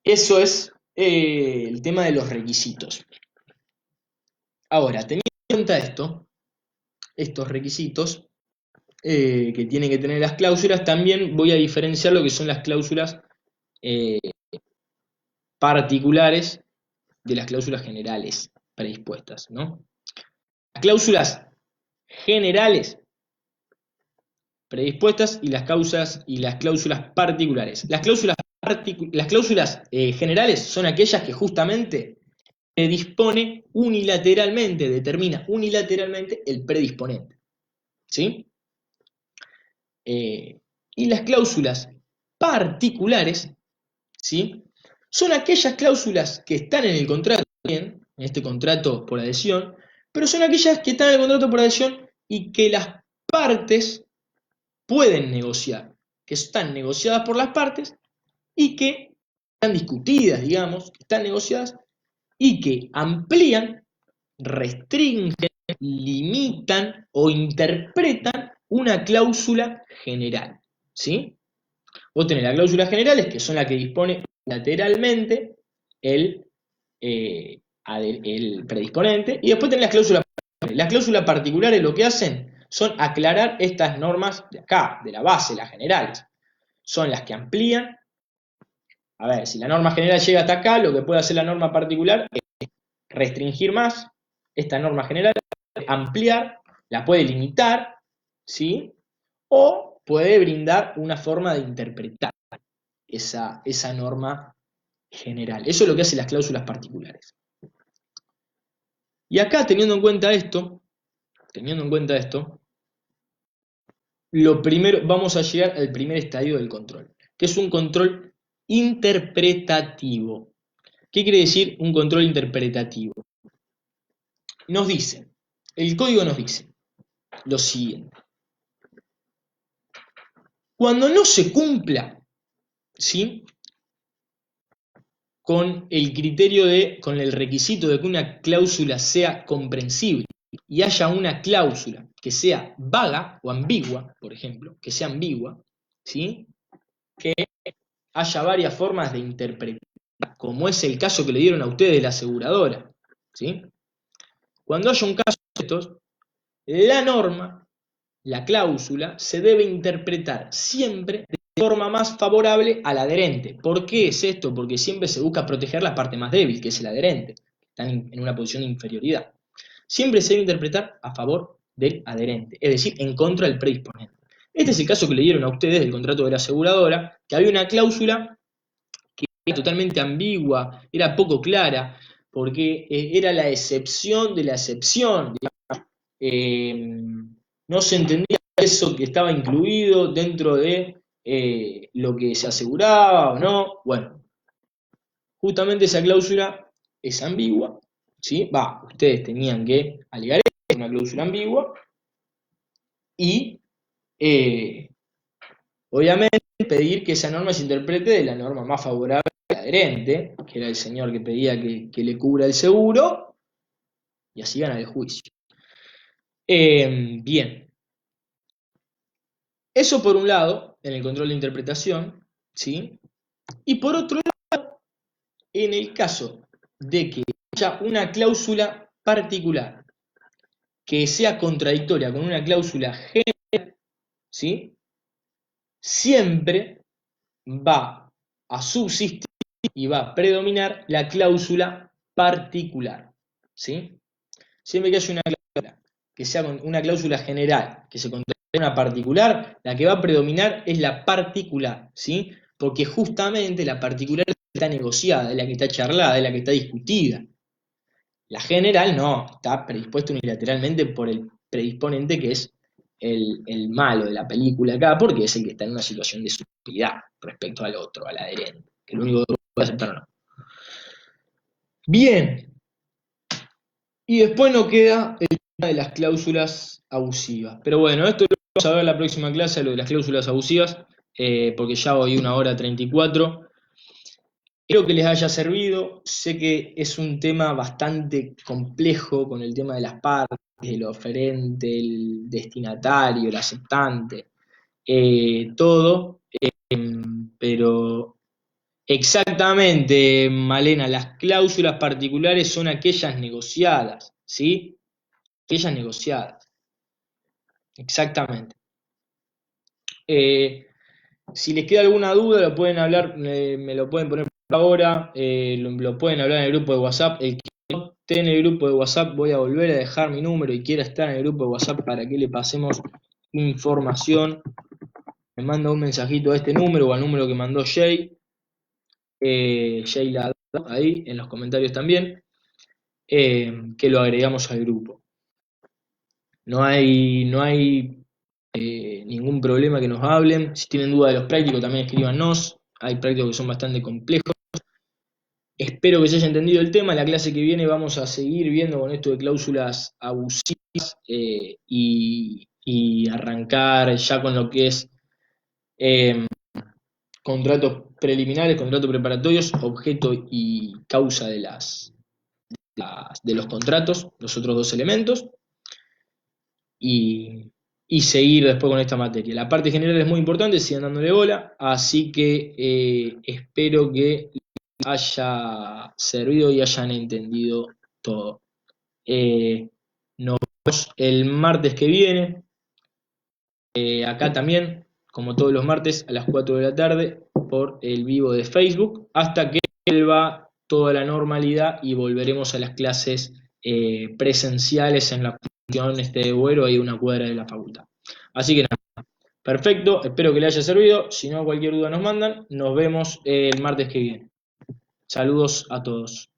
Eso es el tema de los requisitos. Ahora, teniendo en cuenta estos requisitos que tienen que tener las cláusulas, también voy a diferenciar lo que son las cláusulas particulares de las cláusulas generales predispuestas, ¿no? Las cláusulas generales predispuestas y las cláusulas particulares. Las cláusulas generales son aquellas que justamente dispone unilateralmente, determina unilateralmente el predisponente. ¿Sí? Y las cláusulas particulares, ¿sí? Son aquellas cláusulas que están en el contrato, en este contrato por adhesión, pero son aquellas que están en el contrato por adhesión y que las partes pueden negociar, que están negociadas por las partes y que están discutidas, digamos, que están negociadas y que amplían, restringen, limitan o interpretan una cláusula general, ¿sí? Vos tenés las cláusulas generales, que son las que dispone lateralmente el, el predisponente, y después tenés las cláusulas particulares. Las cláusulas particulares lo que hacen son aclarar estas normas de acá, de la base, las generales. Son las que amplían. A ver, si la norma general llega hasta acá, lo que puede hacer la norma particular es restringir más esta norma general, ampliar, la puede limitar, ¿sí? O puede brindar una forma de interpretar esa norma general. Eso es lo que hacen las cláusulas particulares. Y acá, teniendo en cuenta esto, lo primero, vamos a llegar al primer estadio del control, que es un control interpretativo. ¿Qué quiere decir un control interpretativo? Nos dice, el código nos dice lo siguiente. Cuando no se cumpla, ¿sí?, con el criterio con el requisito de que una cláusula sea comprensible y haya una cláusula que sea vaga o ambigua, por ejemplo, que sea ambigua, ¿sí?, que haya varias formas de interpretar, como es el caso que le dieron a ustedes de la aseguradora, ¿sí? Cuando haya un caso de estos, la norma, la cláusula, se debe interpretar siempre de forma más favorable al adherente. ¿Por qué es esto? Porque siempre se busca proteger la parte más débil, que es el adherente, están en una posición de inferioridad. Siempre se debe interpretar a favor del adherente, es decir, en contra del predisponente. Este es el caso que le dieron a ustedes del contrato de la aseguradora, que había una cláusula que era totalmente ambigua, era poco clara, porque era la excepción de la excepción, no se entendía eso que estaba incluido dentro de lo que se aseguraba o no. Bueno, justamente esa cláusula es ambigua, ¿sí? Ustedes tenían que alegar una cláusula ambigua y obviamente pedir que esa norma se interprete de la norma más favorable al adherente, que era el señor que pedía que le cubra el seguro, y así gana el juicio. Bien. Eso por un lado, en el control de interpretación, ¿sí? Y por otro lado, en el caso de que haya una cláusula particular que sea contradictoria con una cláusula general, ¿sí?, siempre va a subsistir y va a predominar la cláusula particular, ¿sí? Siempre que haya una cláusula que sea una cláusula general que se contradiga con una particular, la que va a predominar es la particular, ¿sí? Porque justamente la particular está negociada, es la que está charlada, es la que está discutida. La general no, está predispuesta unilateralmente por el predisponente, que es el malo de la película acá, porque es el que está en una situación de superioridad respecto al otro, al adherente, que lo único que puede aceptar o no. Bien, y después nos queda el tema de las cláusulas abusivas. Pero bueno, esto lo vamos a ver en la próxima clase, lo de las cláusulas abusivas, porque ya voy 1 hora 34. Espero que les haya servido. Sé que es un tema bastante complejo con el tema de las partes, el oferente, el destinatario, el aceptante, todo. Pero exactamente, Malena, las cláusulas particulares son aquellas negociadas, ¿sí? Aquellas negociadas. Exactamente. Si les queda alguna duda, lo pueden hablar, me lo pueden poner por ahora, lo pueden hablar en el grupo de WhatsApp. El que no esté en el grupo de WhatsApp, voy a volver a dejar mi número y quiera estar en el grupo de WhatsApp para que le pasemos información. Me manda un mensajito a este número o al número que mandó Jay, Jay ahí en los comentarios también. que lo agregamos al grupo. No hay ningún problema que nos hablen. Si tienen duda de los prácticos, también escríbanos. Hay prácticos que son bastante complejos. Espero que se haya entendido el tema. La clase que viene vamos a seguir viendo con esto de cláusulas abusivas y arrancar ya con lo que es contratos preliminares, contratos preparatorios, objeto y causa de los contratos, los otros dos elementos, y, y seguir después con esta materia. La parte general es muy importante, sigan dándole bola, así que espero que haya servido y hayan entendido todo. Nos vemos el martes que viene, acá también, como todos los martes, a las 4 de la tarde, por el vivo de Facebook, hasta que vuelva toda la normalidad y volveremos a las clases presenciales en la función de Duero, ahí a una cuadra de la facultad. Así que nada, perfecto, espero que le haya servido. Si no, cualquier duda nos mandan. Nos vemos el martes que viene. Saludos a todos.